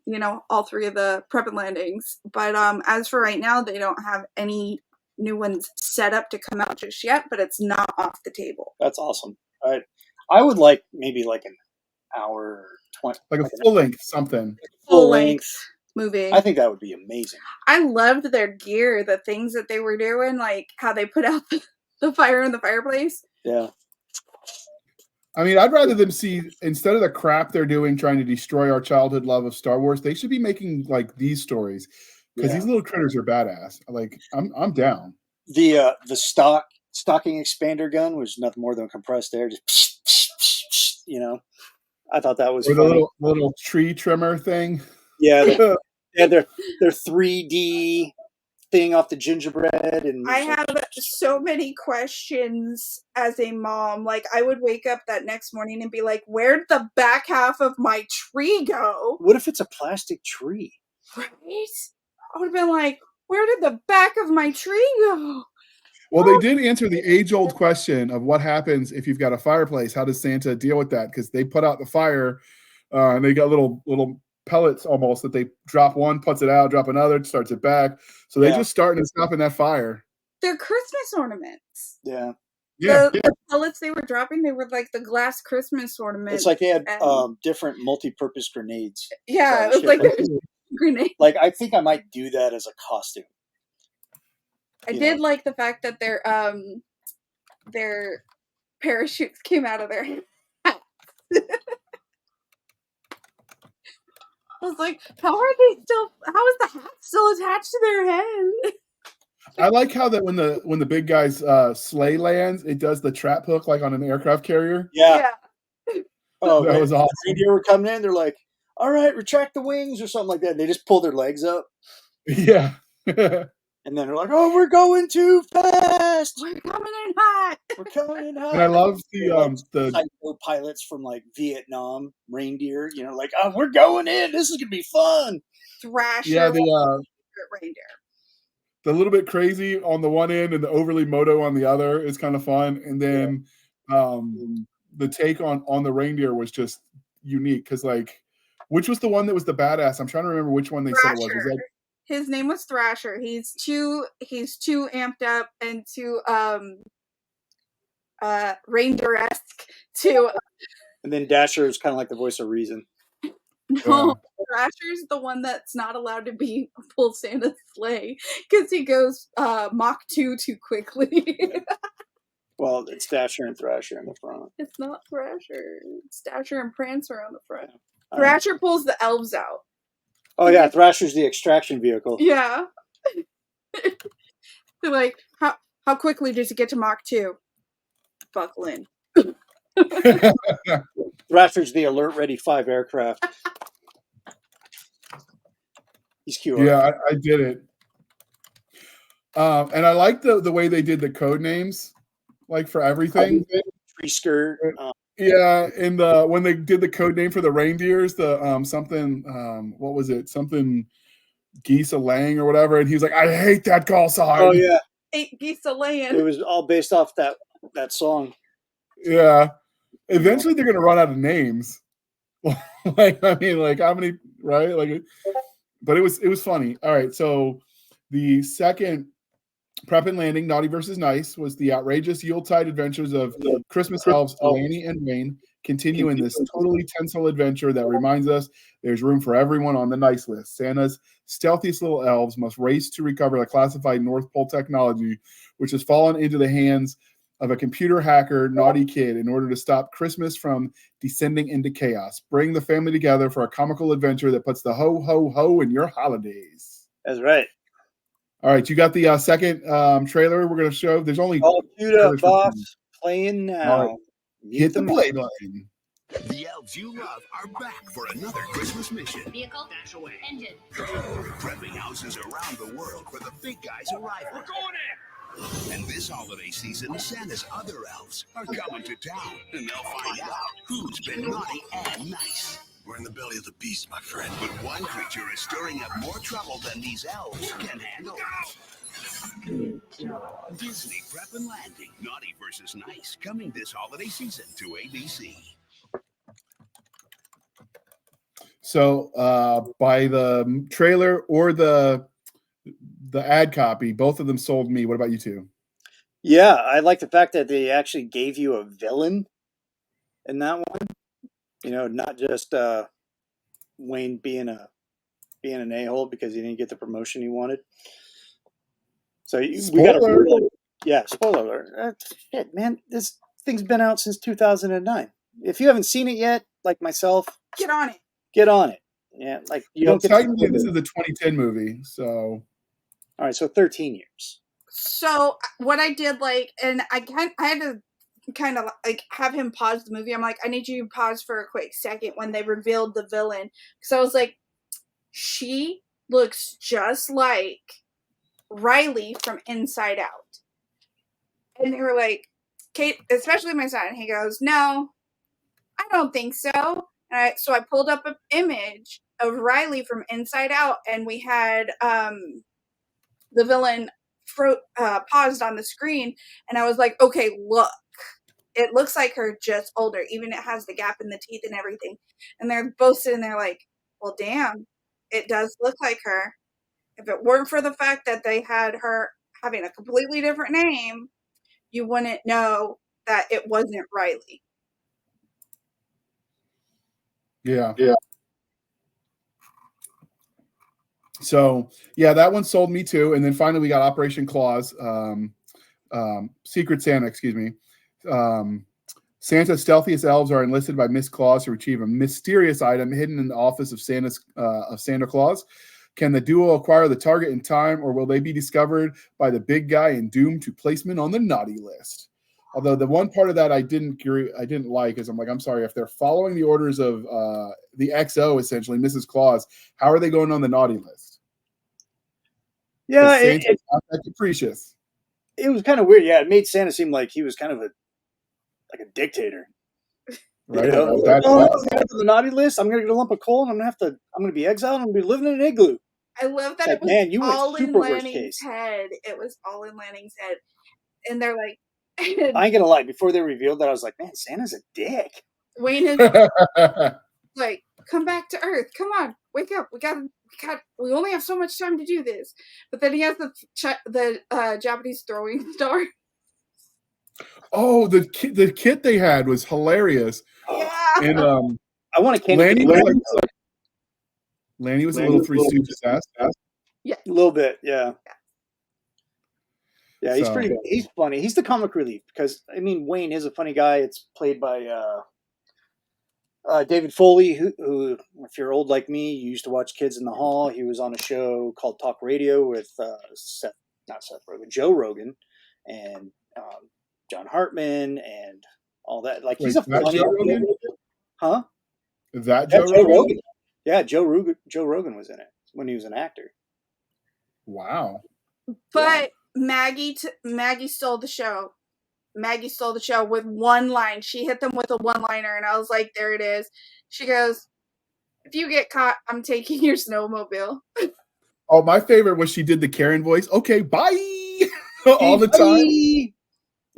all three of the Prep and Landings. But as for right now, they don't have any new ones set up to come out just yet, but it's not off the table. That's awesome. I would like maybe like an hour 20, Like a full length something. full length movie. I think that would be amazing. I loved their gear, the things that they were doing, like how they put out the fire in the fireplace. Yeah. I mean, I'd rather them see, instead of the crap they're doing trying to destroy our childhood love of Star Wars, they should be making like these stories, because these little critters are badass. Like, I'm down. The stocking expander gun was nothing more than a compressed air, just I thought that was Or funny. the little tree trimmer thing. Yeah, their 3D thing off the gingerbread, and I have so many questions as a mom. Like, I would wake up that next morning and be like, where'd the back half of my tree go? What if it's a plastic tree? Right? I would have been like, where did the back of my tree go? Well, they did answer the age-old question of what happens if you've got a fireplace. How does Santa deal with that? Because they put out the fire, and they got little pellets almost that they drop one, puts it out, drop another, starts it back. So they just start and stopping that fire. They're Christmas ornaments. Yeah. The pellets they were dropping, they were like the glass Christmas ornaments. It's like they had different multi-purpose grenades. Yeah, it was like grenade. Like, I think I might do that as a costume. I did like the fact that their parachutes came out of their hats. I was like, how is the hat still attached to their head? I like how that when the big guy's sleigh lands, it does the trap hook like on an aircraft carrier. Yeah. Oh, that was awesome. The reindeer were coming in, they're like, all right, retract the wings or something like that. And they just pull their legs up. Yeah. And then they're like, oh, we're going too fast. We're coming in hot. We're coming in hot. And I love the psycho pilots from like Vietnam, reindeer, like, oh, we're going in. This is going to be fun. Thrasher. Yeah, reindeer. The little bit crazy on the one end and the overly moto on the other is kind of fun. And then the take on the reindeer was just unique because, like, which was the one that was the badass? I'm trying to remember which one they said it was. Was that... His name was Thrasher. He's too amped up and too reindeer-esque to. And then Dasher is kind of like the voice of reason. No, Thrasher's the one that's not allowed to pull Santa's sleigh because he goes Mach 2 too quickly. Well, it's Dasher and Thrasher in the front. It's not Thrasher. It's Dasher and Prancer on the front. Thrasher pulls the elves out. Oh yeah, Thrasher's the extraction vehicle. Yeah. They're like, how quickly does it get to Mach 2? Buckle in. Thrasher's the Alert Ready 5 aircraft. He's cute. Yeah, I did it. And I like the way they did the code names, like for everything. Tree skirt. Yeah, and when they did the code name for the reindeers, the what was it? Something geese a laying or whatever, and he was like, "I hate that call sign." Oh yeah, 8 geese a laying. It was all based off that song. Yeah. Eventually, they're gonna run out of names. Like, I mean, like how many, right? Like, but it was funny. All right, so the second Prep and Landing, Naughty versus Nice, was the outrageous Yuletide adventures of Christmas elves Lanny and Wayne continue in this totally tinsel adventure that reminds us there's room for everyone on the nice list. Santa's stealthiest little elves must race to recover the classified North Pole technology, which has fallen into the hands of a computer hacker, Naughty Kid, in order to stop Christmas from descending into chaos. Bring the family together for a comical adventure that puts the ho, ho, ho in your holidays. That's right. All right, you got the second trailer we're going to show. There's only All queued up, trailers for boss. two. Playing now. All right. Mute Hit the them play up. button. The elves you love are back for another Christmas mission. Vehicle, dash away. Engine. Prepping houses around the world for the big guy's arrival. We're going in. And this holiday season, Santa's other elves are coming to town, and they'll find out who's been naughty and nice. We're in the belly of the beast, my friend. But one creature is stirring up more trouble than these elves can handle. Disney Prep and Landing, Naughty versus Nice, coming this holiday season to ABC. So by the trailer or the ad copy, both of them sold me. What about you two? Yeah, I like the fact that they actually gave you a villain in that one. You know, not just Wayne being an a-hole because he didn't get the promotion he wanted. So we got a spoiler alert. Shit, man, this thing's been out since 2009. If you haven't seen it yet, like myself, Get on it. get on it. Yeah, like you don't get technically this is the 2010 movie, so all right, so 13 years. So what I did, like, and I had to kind of like have him pause the movie. I'm like, I need you to pause for a quick second when they revealed the villain, because I was like, she looks just like Riley from Inside Out. And they were like, Kate, especially my son, he goes, no, I don't think so. So I pulled up an image of Riley from Inside Out, and we had the villain paused on the screen, and I was like, okay, look, it looks like her, just older. Even it has the gap in the teeth and everything. And they're both sitting there like, well, damn, it does look like her. If it weren't for the fact that they had her having a completely different name, you wouldn't know that it wasn't Riley. yeah. So yeah, that one sold me too. And then finally we got Operation Claus, Secret Santa, excuse me. Santa's stealthiest elves are enlisted by Miss Claus to retrieve a mysterious item hidden in the office of Santa Claus. Can the duo acquire the target in time, or will they be discovered by the big guy and doomed to placement on the naughty list? Although the one part of that I didn't like is I'm sorry, if they're following the orders of the XO, essentially Mrs. Claus, how are they going on the naughty list? Yeah, Santa's not that capricious. it was kind of weird. Yeah, it made Santa seem like he was kind of like a dictator. Right? You know? I'm I'm going to the naughty list. I'm going to get a lump of coal, and I'm going to be exiled. I'm going to be living in an igloo. I love that Like, it was man, you went all in super worst Lanning's case. head. It was all in Lanning's head. And they're like, I ain't gonna lie. Before they revealed that, I was like, man, Santa's a dick. Wayne is like, come back to Earth. Come on, wake up. We only have so much time to do this. But then he has the Japanese throwing star. Oh, the kit they had was hilarious. Yeah. And I want to candy. Lanny was a little Three Stooges ass. Yeah. A little bit, yeah. Yeah, he's So- he's funny. He's the comic relief because, I mean, Wayne is a funny guy. It's played by David Foley, who, if you're old like me, you used to watch Kids in the Hall. He was on a show called Talk Radio with Joe Rogan and John Hartman and all that. Like, he's a funny... Joe Rogan? Huh? Is that Yeah, Joe Rogan? Yeah, Joe Rogan was in it when he was an actor. Wow. But Maggie stole the show. Maggie stole the show with one line. She hit them with a one-liner, and I was like, there it is. She goes, if you get caught, I'm taking your snowmobile. Oh, my favorite was she did the Karen voice. Okay, bye. All the time.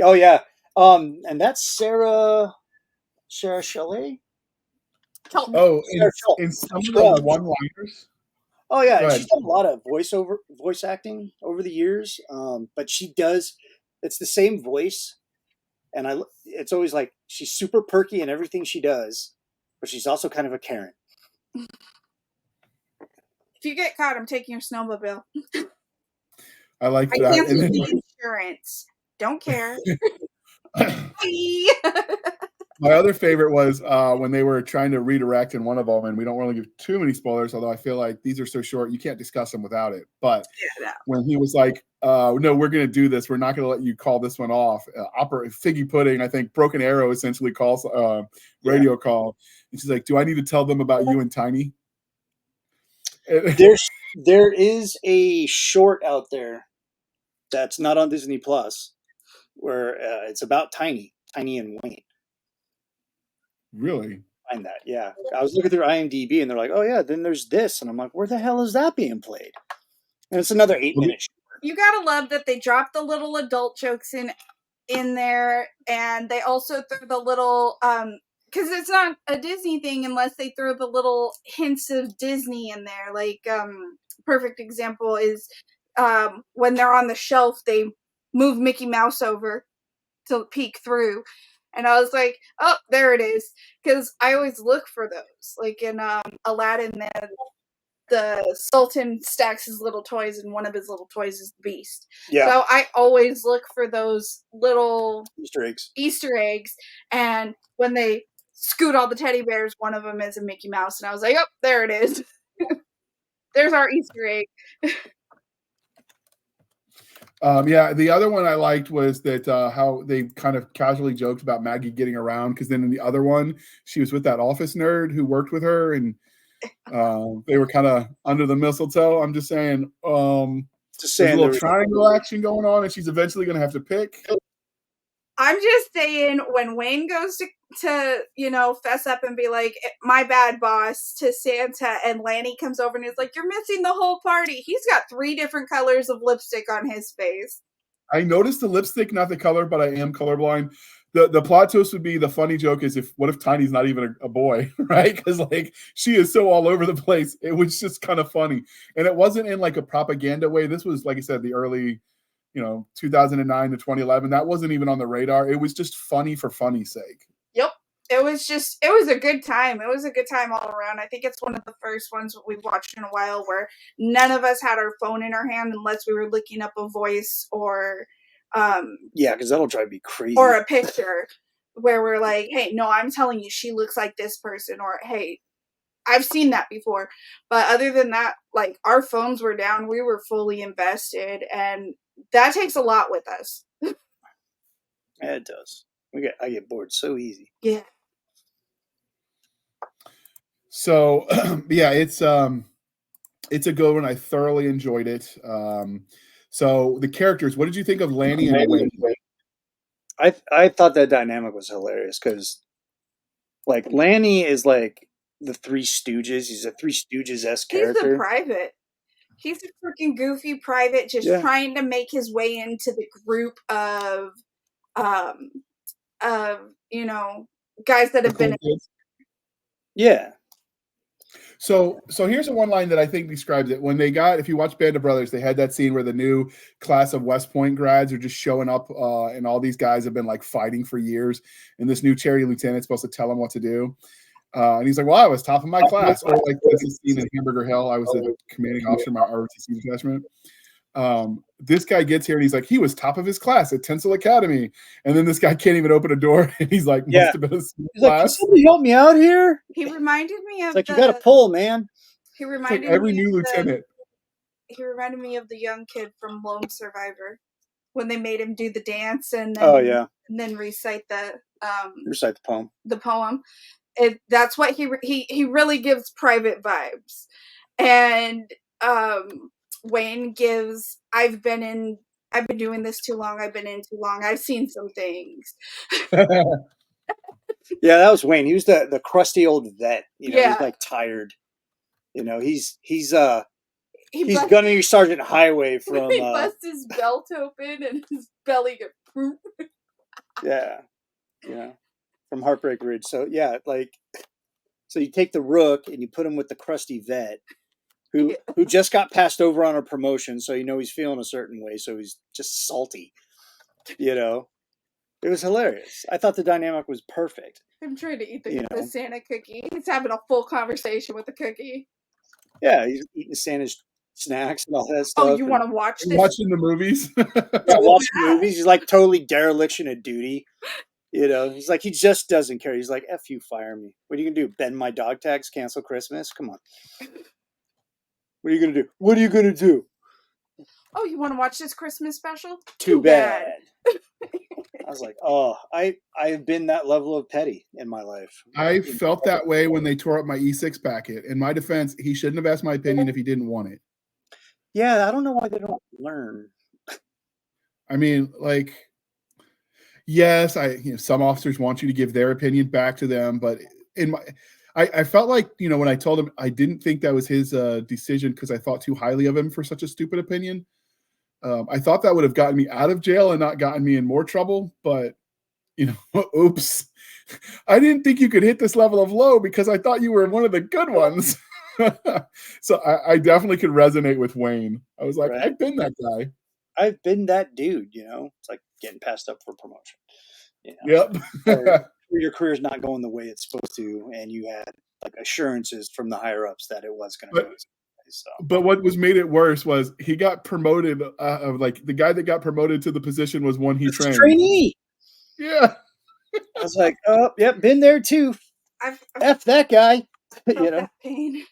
Oh, yeah. And that's Sarah Chalet? Oh, Sarah Schultz. in some of Schultz. the one-liners. Oh yeah, Go ahead. she's done a lot of voice acting over the years. But she does. It's the same voice, and it's always like she's super perky in everything she does, but she's also kind of a Karen. If you get caught, I'm taking your snowmobile. I like I that. canceled And the insurance. Don't care. then my other favorite was when they were trying to redirect in one of them, and we don't want to give too many spoilers, although I feel like these are so short, you can't discuss them without it. But when he was like, no, we're going to do this. We're not going to let you call this one off. Figgy Pudding, I think Broken Arrow essentially calls radio call. And she's like, do I need to tell them about you and Tiny? There is a short out there that's not on Disney Plus where it's about Tiny and Wayne. Really? Find that, yeah. I was looking through IMDb and they're like, oh yeah, then there's this, and I'm like, where the hell is that being played? And it's another 8-minute short. You gotta love that they dropped the little adult jokes in there, and they also threw the little because it's not a Disney thing unless they throw the little hints of Disney in there. Like perfect example is when they're on the shelf, they move Mickey Mouse over to peek through. And I was like, oh, there it is. Because I always look for those. Like in Aladdin, the Sultan stacks his little toys, and one of his little toys is the Beast. Yeah. So I always look for those little Easter eggs. And when they scoot all the teddy bears, one of them is a Mickey Mouse. And I was like, oh, there it is. There's our Easter egg. Yeah, the other one I liked was that how they kind of casually joked about Maggie getting around, because then in the other one, she was with that office nerd who worked with her, and they were kind of under the mistletoe. I'm just saying, there's a little triangle action going on, and she's eventually going to have to pick. I'm just saying, when Wayne goes to fess up and be like, my bad, boss, to Santa, and Lanny comes over and is like, you're missing the whole party. He's got 3 different colors of lipstick on his face. I noticed the lipstick, not the color, but I am colorblind. The plot twist would be, the funny joke is, what if Tiny's not even a boy, right? Because like she is so all over the place. It was just kind of funny. And it wasn't in like a propaganda way. This was, like I said, the early 2009 to 2011. That wasn't even on the radar. It was just funny for funny's sake. Yep. It was a good time. It was a good time all around. I think it's one of the first ones we've watched in a while where none of us had our phone in our hand unless we were looking up a voice or because that'll drive me crazy. Or a picture where we're like, hey, no, I'm telling you, she looks like this person, or hey, I've seen that before. But other than that, like, our phones were down, we were fully invested, and that takes a lot with us. Yeah, it does. I get bored so easy. Yeah. So yeah, it's a good one. I thoroughly enjoyed it. So the characters, what did you think of Lanny and Wayne? I thought that dynamic was hilarious because, like, Lanny is like the Three Stooges. He's a Three Stooges-esque character. He's a private. He's a freaking goofy private, just trying to make his way into the group of guys that have been. Yeah. So here's a one line that I think describes it. When they if you watch Band of Brothers, they had that scene where the new class of West Point grads are just showing up, and all these guys have been like fighting for years, and this new cherry lieutenant's supposed to tell them what to do. And he's like, well, I was top of my class. Or like this scene in Hamburger Hill, I was the commanding officer of my ROTC detachment. This guy gets here and he's like, he was top of his class at Tinsel Academy. And then this guy can't even open a door. And he's like, must have been a small class. Like, can somebody help me out here? He reminded me of it's like, you got to pull, man. He reminded like every new lieutenant. He reminded me of the young kid from Lone Survivor when they made him do the dance and then, and then recite the poem. The poem. That's what he really gives private vibes. And Wayne gives, I've been doing this too long, I've been in too long, I've seen some things. Yeah, that was Wayne. He was the crusty old vet. He's like tired. He's Gunnery Sergeant Highway from. He busts his belt open and his belly gets poop. Yeah, from Heartbreak Ridge. So yeah, like So you take the Rook and you put him with the crusty vet, who just got passed over on a promotion, so he's feeling a certain way, so he's just salty. It was hilarious. I thought the dynamic was perfect. I'm trying to eat the Santa cookie. He's having a full conversation with the cookie. Yeah, he's eating Santa's snacks and all that stuff. Oh, you want to watch this? Watching the movies. Watching movies. He's like totally dereliction of duty. He's like, he just doesn't care. He's like, F you, fire me. What are you going to do? Bend my dog tags, cancel Christmas? Come on. What are you going to do? What are you going to do? Oh, you want to watch this Christmas special? Too bad. I was like, oh, I've been that level of petty in my life. I felt that way when they tore up my E6 packet. In my defense, he shouldn't have asked my opinion if he didn't want it. Yeah, I don't know why they don't learn. I mean, like, yes, some officers want you to give their opinion back to them, but I felt like, when I told him I didn't think that was his decision because I thought too highly of him for such a stupid opinion. I thought that would have gotten me out of jail and not gotten me in more trouble, but oops. I didn't think you could hit this level of low because I thought you were one of the good ones. So I definitely could resonate with Wayne. I was like, right. I've been that guy. I've been that dude, It's like getting passed up for promotion. Yep. Or your career's not going the way it's supposed to, and you had like assurances from the higher ups that it was going to go. So. But what made it worse was he got promoted. Like the guy that got promoted to the position was one he trained. Trainee. Yeah. I was like, oh, yep, been there too. F that guy. That pain.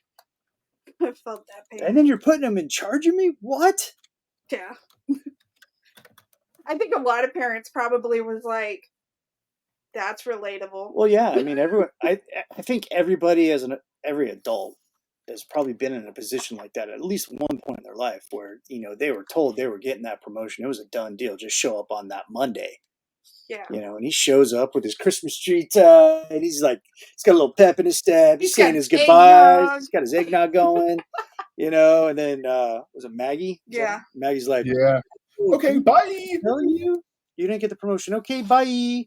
I felt that pain. And then you're putting him in charge of me? What? Yeah. I think a lot of parents probably was like, that's relatable. Well, yeah. I mean, everyone. I think everybody every adult has probably been in a position like that at least one point in their life where, they were told they were getting that promotion. It was a done deal. Just show up on that Monday. Yeah. And he shows up with his Christmas tree tie, and he's like, he's got a little pep in his step. He's saying his goodbyes. Eggnog. He's got his eggnog going, and then, was it Maggie? Yeah. Maggie's like, yeah. Okay, bye. Tell you didn't get the promotion. Okay, bye.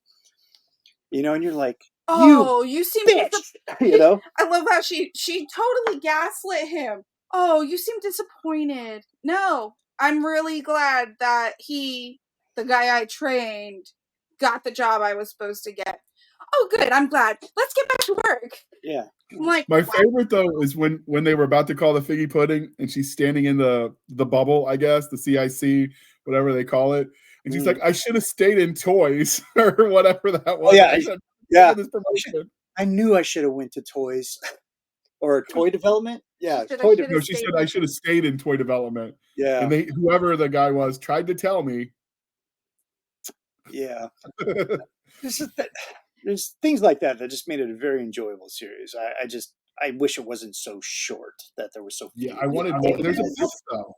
And you're like, you seem bitch. I love how she totally gaslit him. Oh, you seem disappointed. No, I'm really glad that the guy I trained, got the job I was supposed to get. Oh, good. I'm glad. Let's get back to work. Yeah. I'm like, my favorite though is when they were about to call the figgy pudding and she's standing in the bubble, I guess, the CIC, whatever they call it. And she's like, I should have stayed in toys or whatever that was. Oh, yeah. Yeah. This promotion. I knew I should have went to toys or toy development. Yeah. She said I should have stayed in toy development. Yeah. And whoever the guy was tried to tell me. Yeah. There's things like that just made it a very enjoyable series. I wish it wasn't so short, that there was so few. Yeah, I wanted more. There's a book though.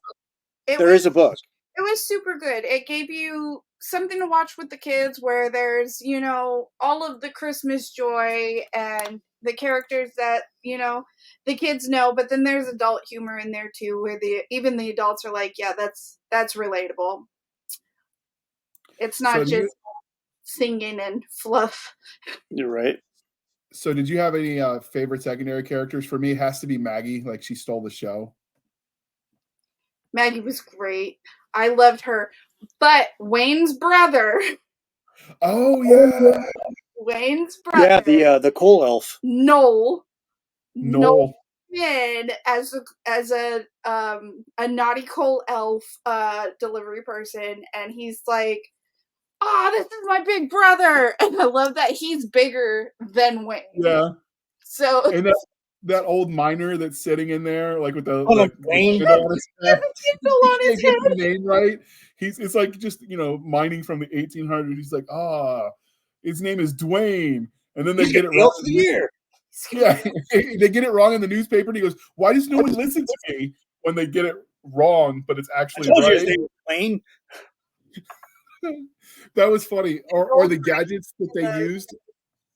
There is a book. It was super good. It gave you something to watch with the kids where there's, all of the Christmas joy and the characters that, the kids know, but then there's adult humor in there too, where even the adults are like, yeah, that's relatable. It's not just singing and fluff. You're right. So did you have any favorite secondary characters? For me, it has to be Maggie. Like, she stole the show. Maggie was great. I loved her. But Wayne's brother. Oh, yeah. Wayne's brother. Yeah, the coal elf. Noel. Noel. As a naughty coal elf delivery person, and he's like, this is my big brother, and I love that he's bigger than Wayne. Yeah. So and that old miner that's sitting in there, like with the Wayne. on his head. The name right. It's like just mining from the 1800s. He's like, his name is Dwayne, and then they get it wrong. Yeah, they get it wrong in the newspaper, and he goes, "Why does no one listen to me when they get it wrong?" But it's actually right. His name was Wayne. That was funny. Or the gadgets that they used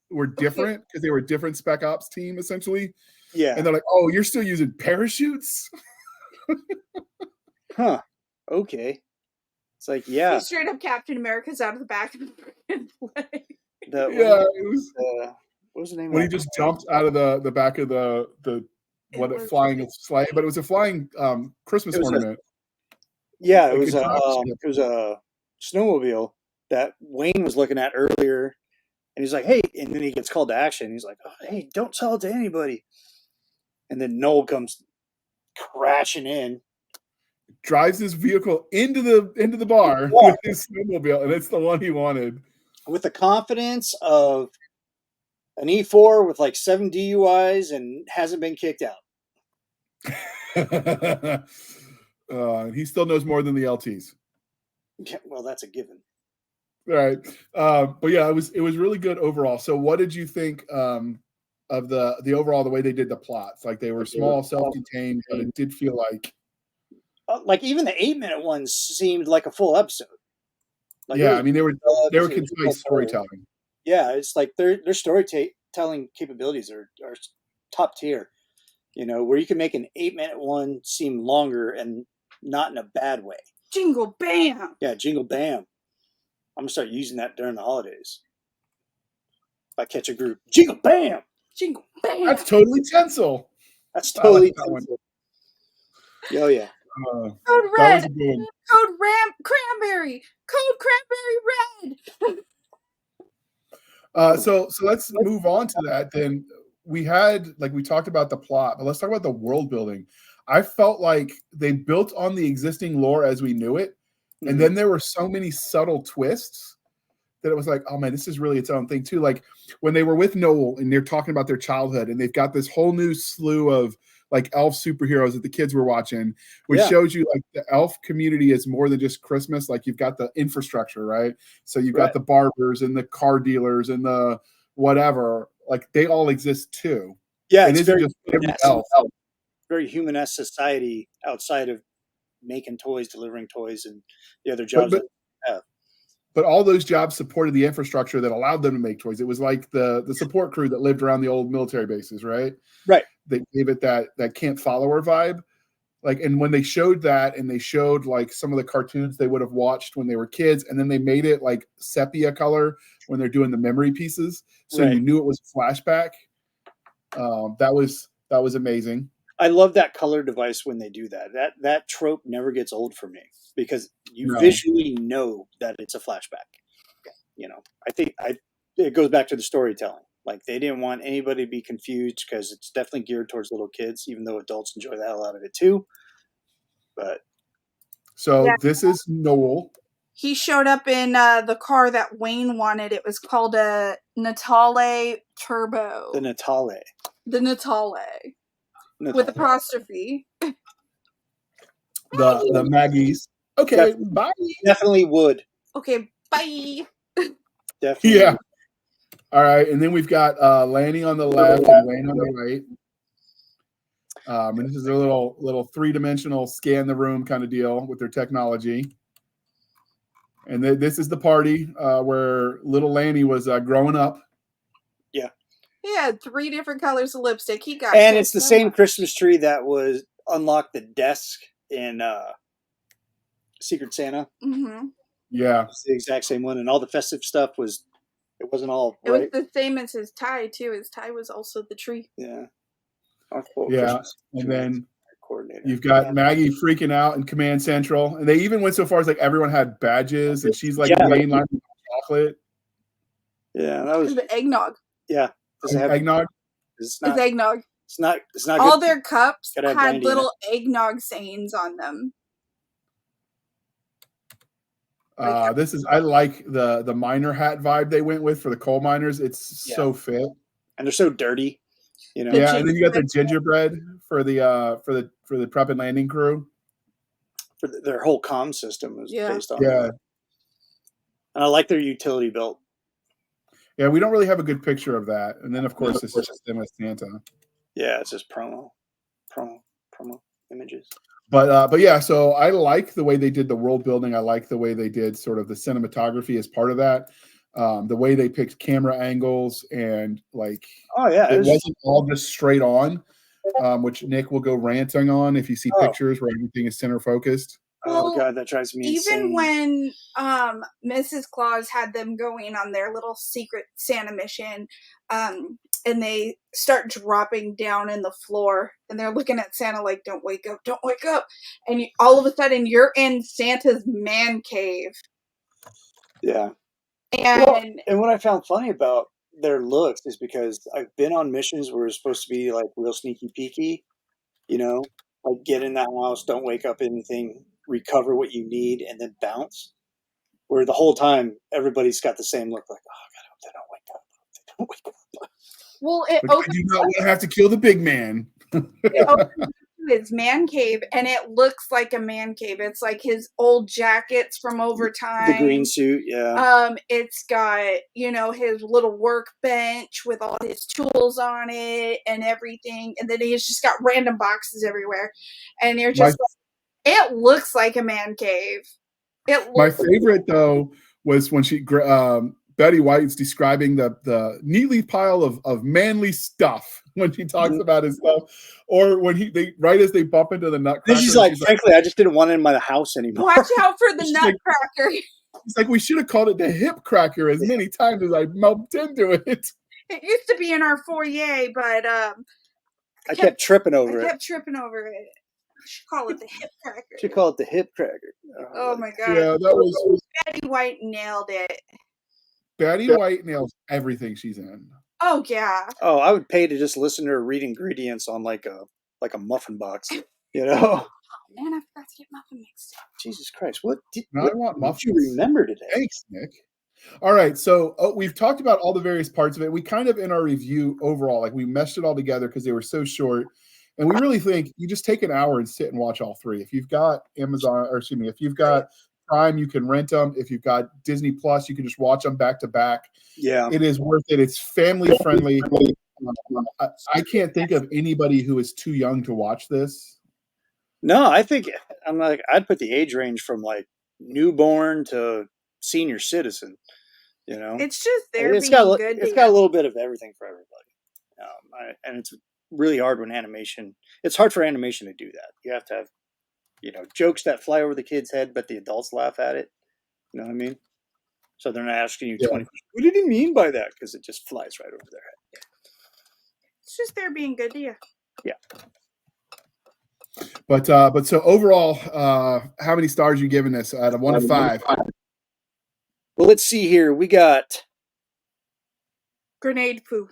were different because they were a different Spec Ops team, essentially. Yeah. And they're like, "Oh, you're still using parachutes?" Huh. Okay. It's like, yeah. He straight up Captain America's out of the back of the plane. It was What was the name when he of that? just jumped out of the back of the flying sleigh, but it was a flying Christmas It was ornament. Yeah, Like it was a snowmobile that Wayne was looking at earlier, and he's like, "Hey!" And then he gets called to action. He's like, oh, "Hey, don't tell it to anybody." And then Noel comes crashing in, drives his vehicle into the bar with his snowmobile, and it's the one he wanted. with the confidence of an E4 with like 7 DUIs and hasn't been kicked out. He still knows more than the LTs. Yeah, well, that's a given. Right. But yeah, it was really good overall. So what did you think of the overall, the way they did the plots? Like they were small, self-contained, but it did feel like even the 8-minute ones seemed like a full episode. Like I mean they were concise storytelling. Yeah, it's like their storytelling capabilities are top tier. Where you can make an 8-minute one seem longer and not in a bad way. Jingle bam. Yeah, jingle bam. I'm gonna start using that during the holidays. If I catch a group, jingle bam. Jingle bam. That's totally tinsel. That's totally that one. Oh yeah. Code red. Code cranberry. Code cranberry red. So let's move on to that. Then we talked about the plot, but let's talk about the world building. I felt like they built on the existing lore as we knew it, and then there were so many subtle twists that it was like, oh man, this is really its own thing too. Like when they were with Noel and they're talking about their childhood, and they've got this whole new slew of like elf superheroes that the kids were watching, which shows you like the elf community is more than just Christmas. Like you've got the infrastructure, right? So you've got the barbers and the car dealers and the whatever, like they all exist too. Yeah, it's very just every elf. Very human-esque society outside of making toys, delivering toys, and the other jobs that they have. But all those jobs supported the infrastructure that allowed them to make toys. It was like the support crew that lived around the old military bases, right? Right. They gave it that camp follower vibe. Like, and when they showed that, and they showed like some of the cartoons they would have watched when they were kids, and then they made it like sepia color when they're doing the memory pieces, so you knew it was a flashback. That was amazing. I love that color device when they do that. That trope never gets old for me because you visually know that it's a flashback. I think it goes back to the storytelling. Like they didn't want anybody to be confused because it's definitely geared towards little kids, even though adults enjoy the hell out of it too. But this is Noel. He showed up in the car that Wayne wanted. It was called a Natale Turbo. The Natale. With apostrophe. The Maggies. Okay, bye. Definitely would. Okay, bye. Definitely. Yeah. All right, and then we've got Lanny on the left and Wayne on the right. And this is a little 3-dimensional scan the room kind of deal with their technology. And this is the party where little Lanny was growing up. Yeah. He had 3 different colors of lipstick. He got, and it's the same Christmas tree that was unlocked the desk in Secret Santa. Mm-hmm. Yeah, it's the exact same one, and all the festive stuff was. It wasn't all. It was the same as his tie too. His tie was also the tree. Yeah. Yeah, and then you've got Maggie freaking out in Command Central, and they even went so far as like everyone had badges, and she's like mainlining chocolate. Yeah, that was the eggnog. Yeah, does it have eggnog? It's eggnog. It's not. All good. Their cups had little eggnog sayings on them. This is I like the miner hat vibe they went with for the coal miners. It's so fit, and they're so dirty. And then you got the gingerbread for the prep and landing crew. For their whole comm system was based on that. And I like their utility belt. Yeah, we don't really have a good picture of that. And then of course this is just them as Santa. Yeah, it's just promo images. But yeah, so I like the way they did the world building. I like the way they did sort of the cinematography as part of that. The way they picked camera angles and like, it wasn't all just straight on, which Nick will go ranting on if you see pictures where everything is center focused. Oh God, that drives me insane. Even when Mrs. Claus had them going on their little secret Santa mission, and they start dropping down in the floor, and they're looking at Santa like, "Don't wake up, don't wake up!" And all of a sudden, you're in Santa's man cave. Yeah. And well, and what I found funny about their looks is because I've been on missions where it's supposed to be like real sneaky peeky, like get in that house, don't wake up anything, recover what you need, and then bounce. Where the whole time everybody's got the same look, like, oh god, I hope they don't wake up. They don't wake up. Well, it But I opens do not want to have to kill the big man. his man cave, and it looks like a man cave. It's like his old jackets from overtime. The green suit, yeah. It's got, his little workbench with all his tools on it and everything, and then he's just got random boxes everywhere, and you're just it looks like a man cave. My favorite though was when Betty White's describing the neatly pile of manly stuff when she talks about his stuff, or when right as they bump into the nutcracker. She's like, frankly, I just didn't want it in my house anymore. Watch out for the nutcracker. It's like, we should have called it the hip cracker as many times as I bumped into it. It used to be in our foyer, but I kept tripping over it. I kept tripping over it. Should call it the hip cracker. Should call it the hip cracker. Oh my god! Yeah, that was Betty White nailed it. Betty White nails everything she's in. Oh yeah. Oh, I would pay to just listen to her read ingredients on like a muffin box. Oh man, I forgot to get muffin mix. Jesus Christ! What did you remember today? Thanks, Nick. All right, so we've talked about all the various parts of it. We kind of, in our review overall, like we meshed it all together because they were so short. And we really think you just take an hour and sit and watch all three. If you've got if you've got Prime, you can rent them. If you've got Disney Plus, you can just watch them back to back. Yeah. It is worth it. It's family friendly. I can't think of anybody who is too young to watch this. No, I think I'd put the age range from like newborn to senior citizen. It's just it's got a little bit of everything for everybody. And it's really hard when animation. It's hard for animation to do that. You have to have, jokes that fly over the kid's head, but the adults laugh at it. You know what I mean? So they're not asking you 20. What did he mean by that? Because it just flies right over their head. Yeah. It's just they're being good to you. Yeah. But so overall, how many stars are you giving this out of 1 to 5? Well, let's see here. We got Grenade Foo,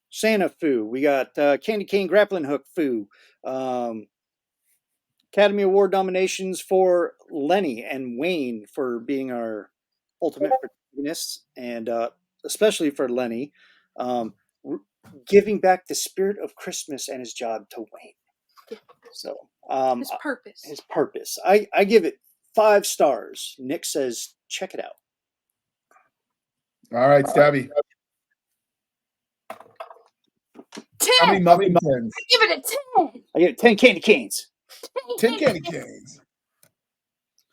Santa Foo. We got Candy Cane Grappling Hook Foo. Academy Award nominations for Lenny and Wayne for being our ultimate protagonists, and especially for Lenny, giving back the spirit of Christmas and his job to Wayne. So his purpose. I give it 5 stars. Nick says, check it out. All right, Stabby. 10. How many muffin tins? I give it a 10. I give it 10 candy canes. 10 candy canes.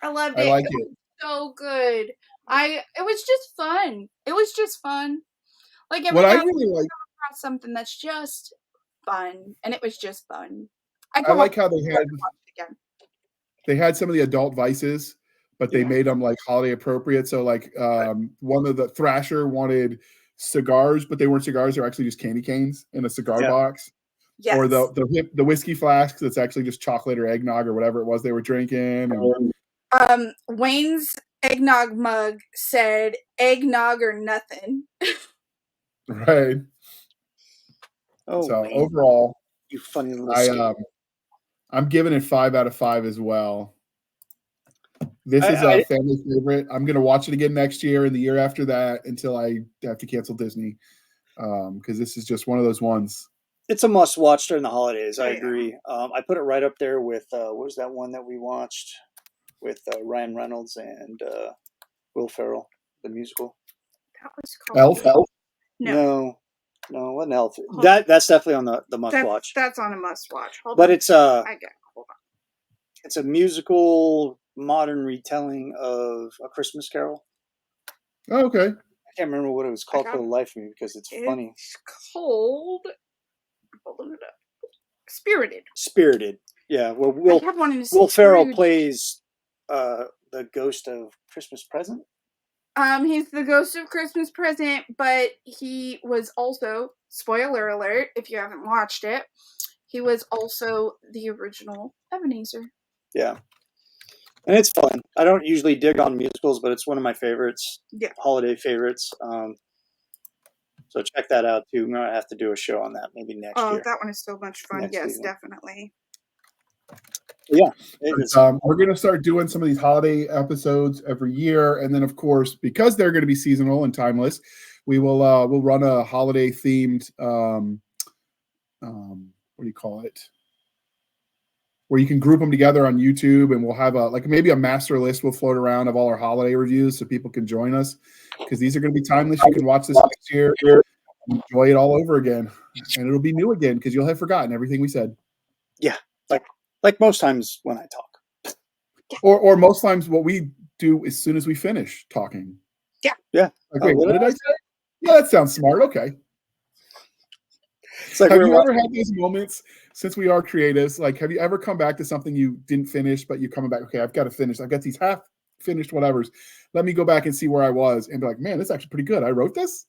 I loved it. I like it. it. Was so good. It was just fun. It was just fun. Like what I really like something that's just fun, and it was just fun. I like how they had some of the adult vices, but they made them like holiday appropriate. So like one of the Thrasher wanted cigars, but they weren't cigars; they're actually just candy canes in a cigar box. Yes. Or the whiskey flasks that's actually just chocolate or eggnog or whatever it was they were drinking. And Wayne's eggnog mug said eggnog or nothing. Right. Oh, so Wayne. Overall, you funny little I'm giving it 5 out of 5 as well. This is a family favorite. I'm gonna watch it again next year and the year after that until I have to cancel Disney, because this is just one of those ones. It's a must-watch during the holidays. I agree. I put it right up there with what was that one that we watched with Ryan Reynolds and Will Ferrell, the musical. That was called Elf. No, it wasn't Elf. That's definitely on the must-watch. That's on a must-watch. It's hold on. It's a musical modern retelling of A Christmas Carol. Oh, okay. I can't remember what it was called for the life of me because it's funny. It's called. Pulling it up. Spirited. Yeah. Well, Will Ferrell plays the ghost of Christmas Present. He's the ghost of Christmas Present, but he was also, spoiler alert, if you haven't watched it, he was also the original Ebenezer. Yeah. And it's fun. I don't usually dig on musicals, but it's one of my favorites. Yeah. Holiday favorites. So check that out too. We might have to do a show on that maybe next year. That one is so much fun. Next yes, season. definitely. Yeah. It is. We're going to start doing some of these holiday episodes every year. And then, of course, because they're going to be seasonal and timeless, we will we'll run a holiday themed, what do you call it? Where you can group them together on YouTube, and we'll have maybe a master list we'll float around of all our holiday reviews so people can join us, because these are going to be timeless. You can watch this next year, enjoy it all over again, and it'll be new again because you'll have forgotten everything we said. Yeah, like most times when I talk, or most times what we do as soon as we finish talking. Yeah. Like, wait, what did I say? Yeah, that sounds smart. Okay. It's like have you ever had those moments, since we are creatives, like have you ever come back to something you didn't finish, but you're coming back, okay, I've got to finish. I've got these half finished whatevers. Let me go back and see where I was and be like, man, this is actually pretty good. I wrote this.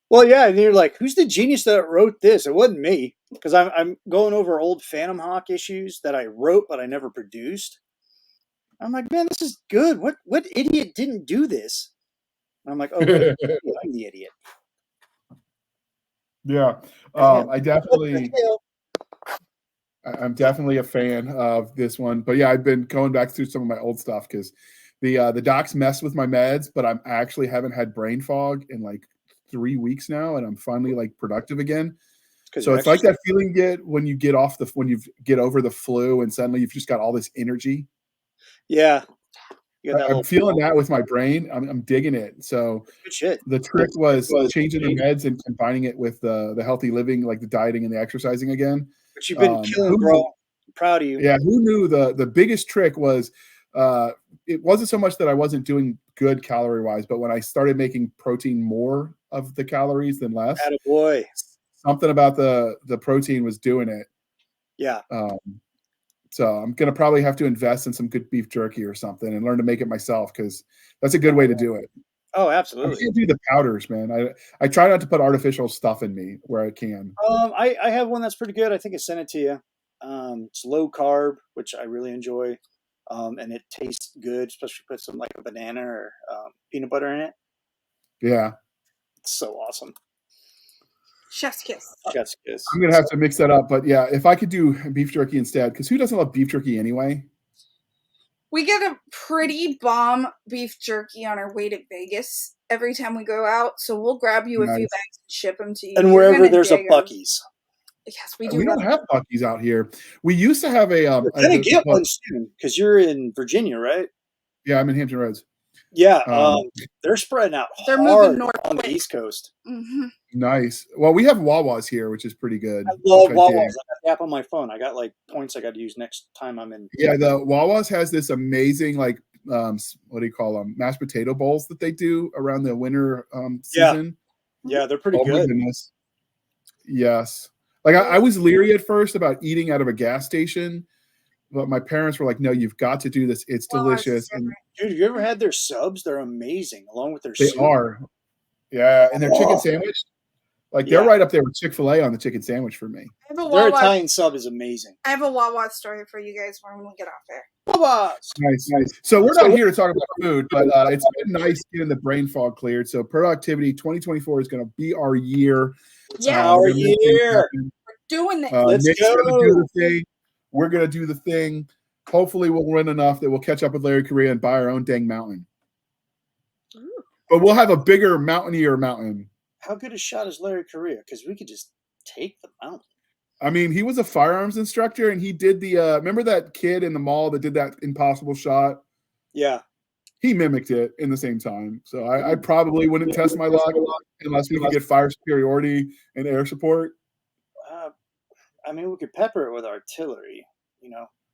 Well, yeah, and you're like, who's the genius that wrote this? It wasn't me, because I'm going over old Phantom Hawk issues that I wrote but I never produced. I'm like, man, this is good. What idiot didn't do this? And I'm like, oh, wait, I'm the idiot. Yeah, I'm definitely a fan of this one. But yeah, I've been going back through some of my old stuff because the docs messed with my meds, but I actually haven't had brain fog in like 3 weeks now, and I'm finally like productive again. So it's like that feeling you get when you get when you get over the flu and suddenly you've just got all this energy. Yeah. I'm feeling that with my brain. I'm digging it. So good shit. The trick was changing the meds and combining it with the healthy living, like the dieting and the exercising again. But you've been killing, bro. I'm proud of you. Yeah, who knew the biggest trick was it wasn't so much that I wasn't doing good calorie wise, but when I started making protein more of the calories than less. Attaboy. Something about the protein was doing it. Yeah. So I'm going to probably have to invest in some good beef jerky or something and learn to make it myself, because that's a good way to do it. Oh, absolutely. I can't do the powders, man. I try not to put artificial stuff in me where I can. I have one that's pretty good. I think I sent it to you. It's low carb, which I really enjoy. And it tastes good, especially put some like a banana or peanut butter in it. Yeah. It's so awesome. Chef's kiss. Chef's kiss. I'm going to have to mix that up. But yeah, if I could do beef jerky instead, because who doesn't love beef jerky anyway? We get a pretty bomb beef jerky on our way to Vegas every time we go out. So we'll grab you a few bags and ship them to you. And wherever there's a Buc-ee's. Yes, we do. We don't have Buc-ee's out here. We used to have a. We're going to get one soon, because you're in Virginia, right? Yeah, I'm in Hampton Roads. Yeah, they're spreading out they're hard moving north on the East Coast. Mm-hmm. Nice. Well, we have Wawa's here, which is pretty good. I love Wawa's. I got the app on my phone. I got like points I got to use next time I'm in. Yeah, the Wawa's has this amazing like what do you call them? Mashed potato bowls that they do around the winter season. Yeah, they're pretty good. Goodness. Yes. Like I was leery at first about eating out of a gas station, but my parents were like, "No, you've got to do this. It's delicious." And dude, have you ever had their subs? They're amazing, along with their they soup. are. Yeah, and their chicken sandwich, like they're right up there with Chick-fil-A on the chicken sandwich for me. Their Italian sub is amazing. I have a Wawa story for you guys when we get off there. Wawa's. Nice. So we're not here to talk about food, but it's been nice getting the brain fog cleared. So productivity 2024 is going to be our year. Yeah, our year. We're doing it. Let's go. Gonna do the thing. We're going to do the thing. Hopefully we'll win enough that we'll catch up with Larry Correa and buy our own dang mountain. Ooh. But we'll have a bigger mountaineer mountain. How good a shot is Larry Correa? Because we could just take the mountain. I mean, he was a firearms instructor, and he did the remember that kid in the mall that did that impossible shot? Yeah. He mimicked it in the same time. So I probably wouldn't test my luck unless we could get fire superiority and air support. I mean, we could pepper it with artillery,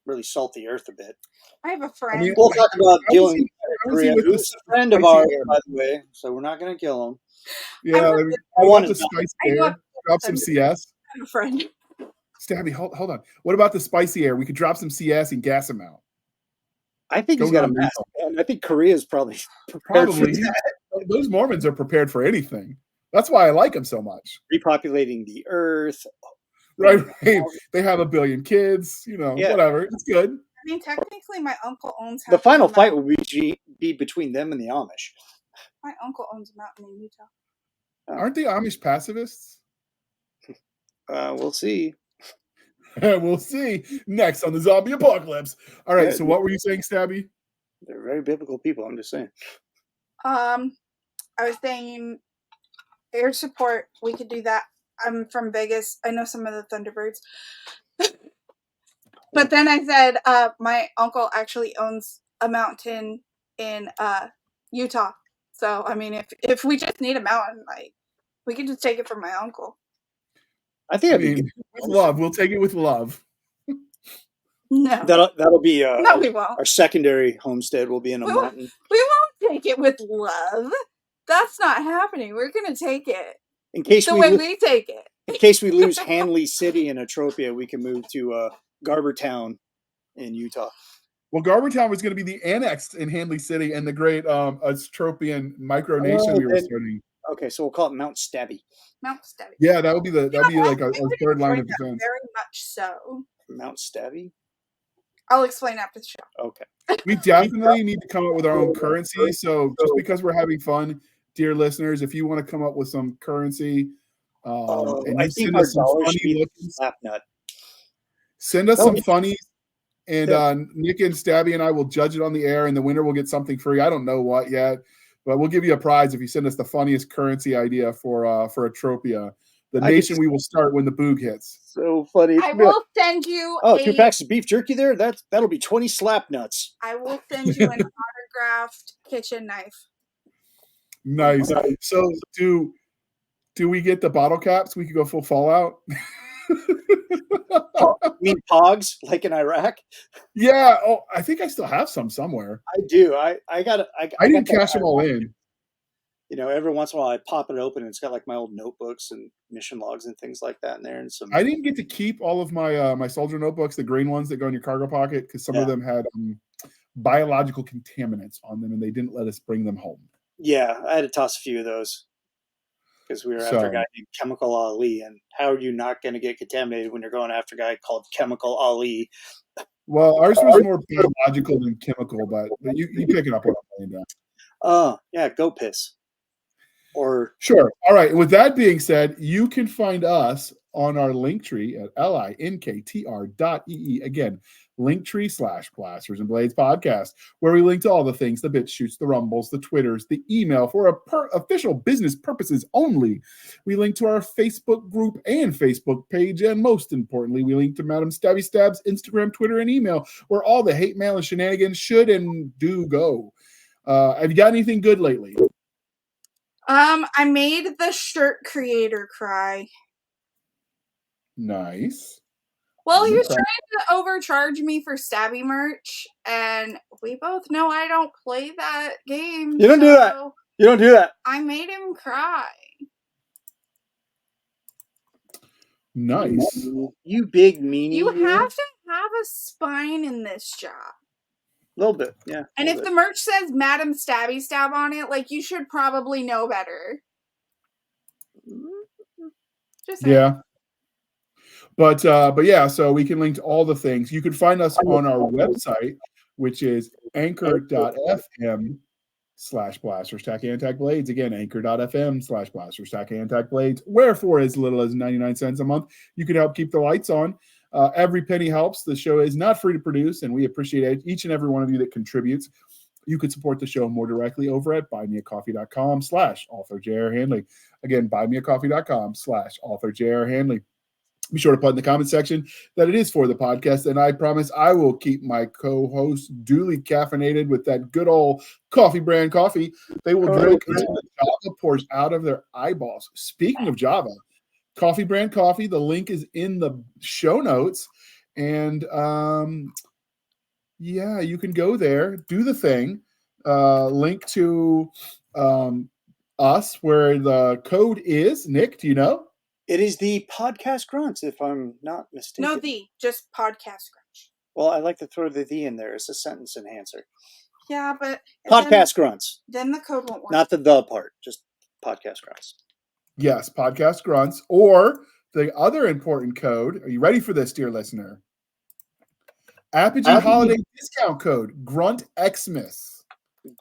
really salt the earth a bit. I have a friend. I mean, we'll talk about dealing with Korea, with who's a friend of ours, by the way, so we're not going to kill him. Yeah, I want the spicy air. Drop some CS. I have a friend. Stabby, hold on. What about the spicy air? We could drop some CS and gas him out. I think he's got a mask. And I think Korea's probably prepared for that. those Mormons are prepared for anything. That's why I like them so much. Repopulating the earth. Right? They have a billion kids. Whatever. It's good. I mean, technically, my uncle owns. The final fight will be between them and the Amish. My uncle owns a mountain in Utah. Aren't the Amish pacifists? We'll see. We'll see next on the zombie apocalypse. All right. So what were you saying, Stabby? They're very biblical people. I'm just saying. I was saying air support. We could do that. I'm from Vegas. I know some of the Thunderbirds. But then I said, my uncle actually owns a mountain in Utah. So I mean, if we just need a mountain, like we can just take it from my uncle. I think with love. We'll take it with love. No, that'll be no, we won't. Our secondary homestead will be in a mountain. We won't take it with love. That's not happening. We're gonna take it in case we take it. In case we lose Handley City and Atropia, we can move to Garber Town in Utah. Well, Garber Town was going to be the annex in Handley City and the great Astropian micronation we were starting. Okay, so we'll call it Mount Stabby. Mount Stabby. Yeah, that would be like our third line of defense. Very much so. Mount Stabby. I'll explain after the show. Okay. We definitely need to come up with our own currency. So just because we're having fun, dear listeners, if you want to come up with some currency, and you send us some funny slapnut. Send us some funnies, and Nick and Stabby and I will judge it on the air, and the winner will get something free. I don't know what yet, but we'll give you a prize if you send us the funniest currency idea for Atropia, the nation we will start when the boog hits. So funny. I will send you 2 packs of beef jerky there? That'll be 20 slap nuts. I will send you an autographed kitchen knife. Nice. So do we get the bottle caps? We could go full Fallout. You mean pogs like in Iraq? Yeah. Oh, I think I still have some somewhere. I do. I didn't cash them all in. Every once in a while I pop it open and it's got like my old notebooks and mission logs and things like that in there. And some. I didn't get to keep all of my my soldier notebooks, the green ones that go in your cargo pocket, because some of them had biological contaminants on them, and they didn't let us bring them home. Yeah, I had to toss a few of those because we were after a guy named Chemical Ali, and how are you not going to get contaminated when you're going after a guy called Chemical Ali? Well, ours was more biological than chemical, but you pick it up what I'm laying down. Yeah, goat piss. Or sure. All right. With that being said, you can find us on our Linktree at linktr.ee. Again, Linktree/Blasters and Blades podcast, where we link to all the things, the bit shoots, the rumbles, the Twitters, the email for official business purposes only. We link to our Facebook group and Facebook page, and most importantly, we link to Madam Stabby Stab's Instagram, Twitter, and email, where all the hate mail and shenanigans should and do go. Have you got anything good lately? I made the shirt creator cry. Nice. Well, he was trying to overcharge me for Stabby merch, and we both know I don't play that game. You don't do that. You don't do that. I made him cry. Nice. You big meanie. You have to have a spine in this job. A little bit, yeah. And if the merch says Madam Stabby Stab on it, like, you should probably know better. Just saying. Yeah. But yeah, so we can link to all the things. You can find us on our website, which is anchor.fm/blasterstack-blades. Again, anchor.fm/blasterstack-blades, where for as little as 99 cents a month, you can help keep the lights on. Every penny helps. The show is not free to produce, and we appreciate each and every one of you that contributes. You could support the show more directly over at buymeacoffee.com/author J.R. Handley. Again, buymeacoffee.com/author J.R. Handley. Be sure to put in the comment section that it is for the podcast, and I promise I will keep my co-host duly caffeinated with that good old coffee brand coffee. They will drink until the Java pours out of their eyeballs. Speaking of Java, coffee brand coffee, the link is in the show notes, and yeah, you can go there, do the thing, link to us where the code is. Nick, do you know? It is the podcast Grunt, if I'm not mistaken. No, just podcast Grunt. Well, I like to throw the in there as a sentence enhancer. Yeah, but Podcast grunts, Then the code won't work. not the part, just podcast grunts. Yes, podcast grunts. Or the other important code. Are you ready for this, dear listener? Apogee holiday discount code, Grunt Xmas.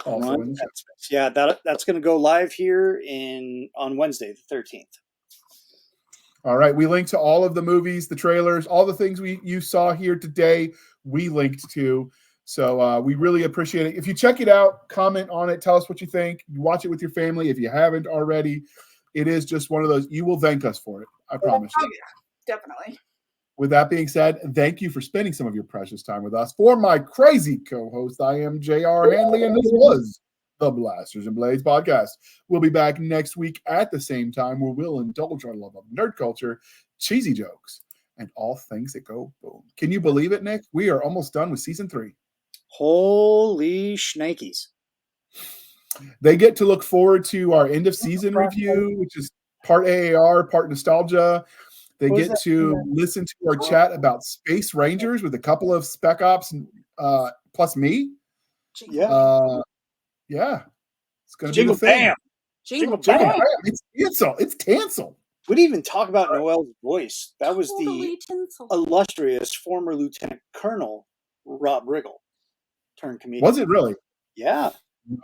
Also in the show. Yeah, that's going to go live here on Wednesday, the 13th. All right, we linked to all of the movies, the trailers, all the things you saw here today. We linked to, so we really appreciate it. If you check it out, comment on it, tell us what you think. You watch it with your family if you haven't already. It is just one of those. You will thank us for it. I promise you. Yeah, definitely. With that being said, thank you for spending some of your precious time with us. For my crazy co-host, I am J.R. Handley, and this was the Blasters and Blades podcast. We'll be back next week at the same time where we'll indulge our love of nerd culture, cheesy jokes, and all things that go boom. Can you believe it, Nick? We are almost done with season 3. Holy shnikes. They get to look forward to our end of season review, which is part AAR, part nostalgia. They get to listen to our chat about Space Rangers with a couple of Spec Ops plus me. Yeah. Yeah. It's going to be the thing. Jingle Jingle bam. bam. It's Tansel. We didn't even talk about Noel's voice. That was Totally the tinsel. illustrious former Lieutenant Colonel Rob Riggle turned comedian. Was it really? Yeah.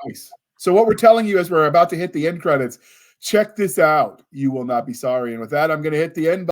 Nice. So what we're telling you as we're about to hit the end credits, check this out. You will not be sorry. And with that, I'm going to hit the end button.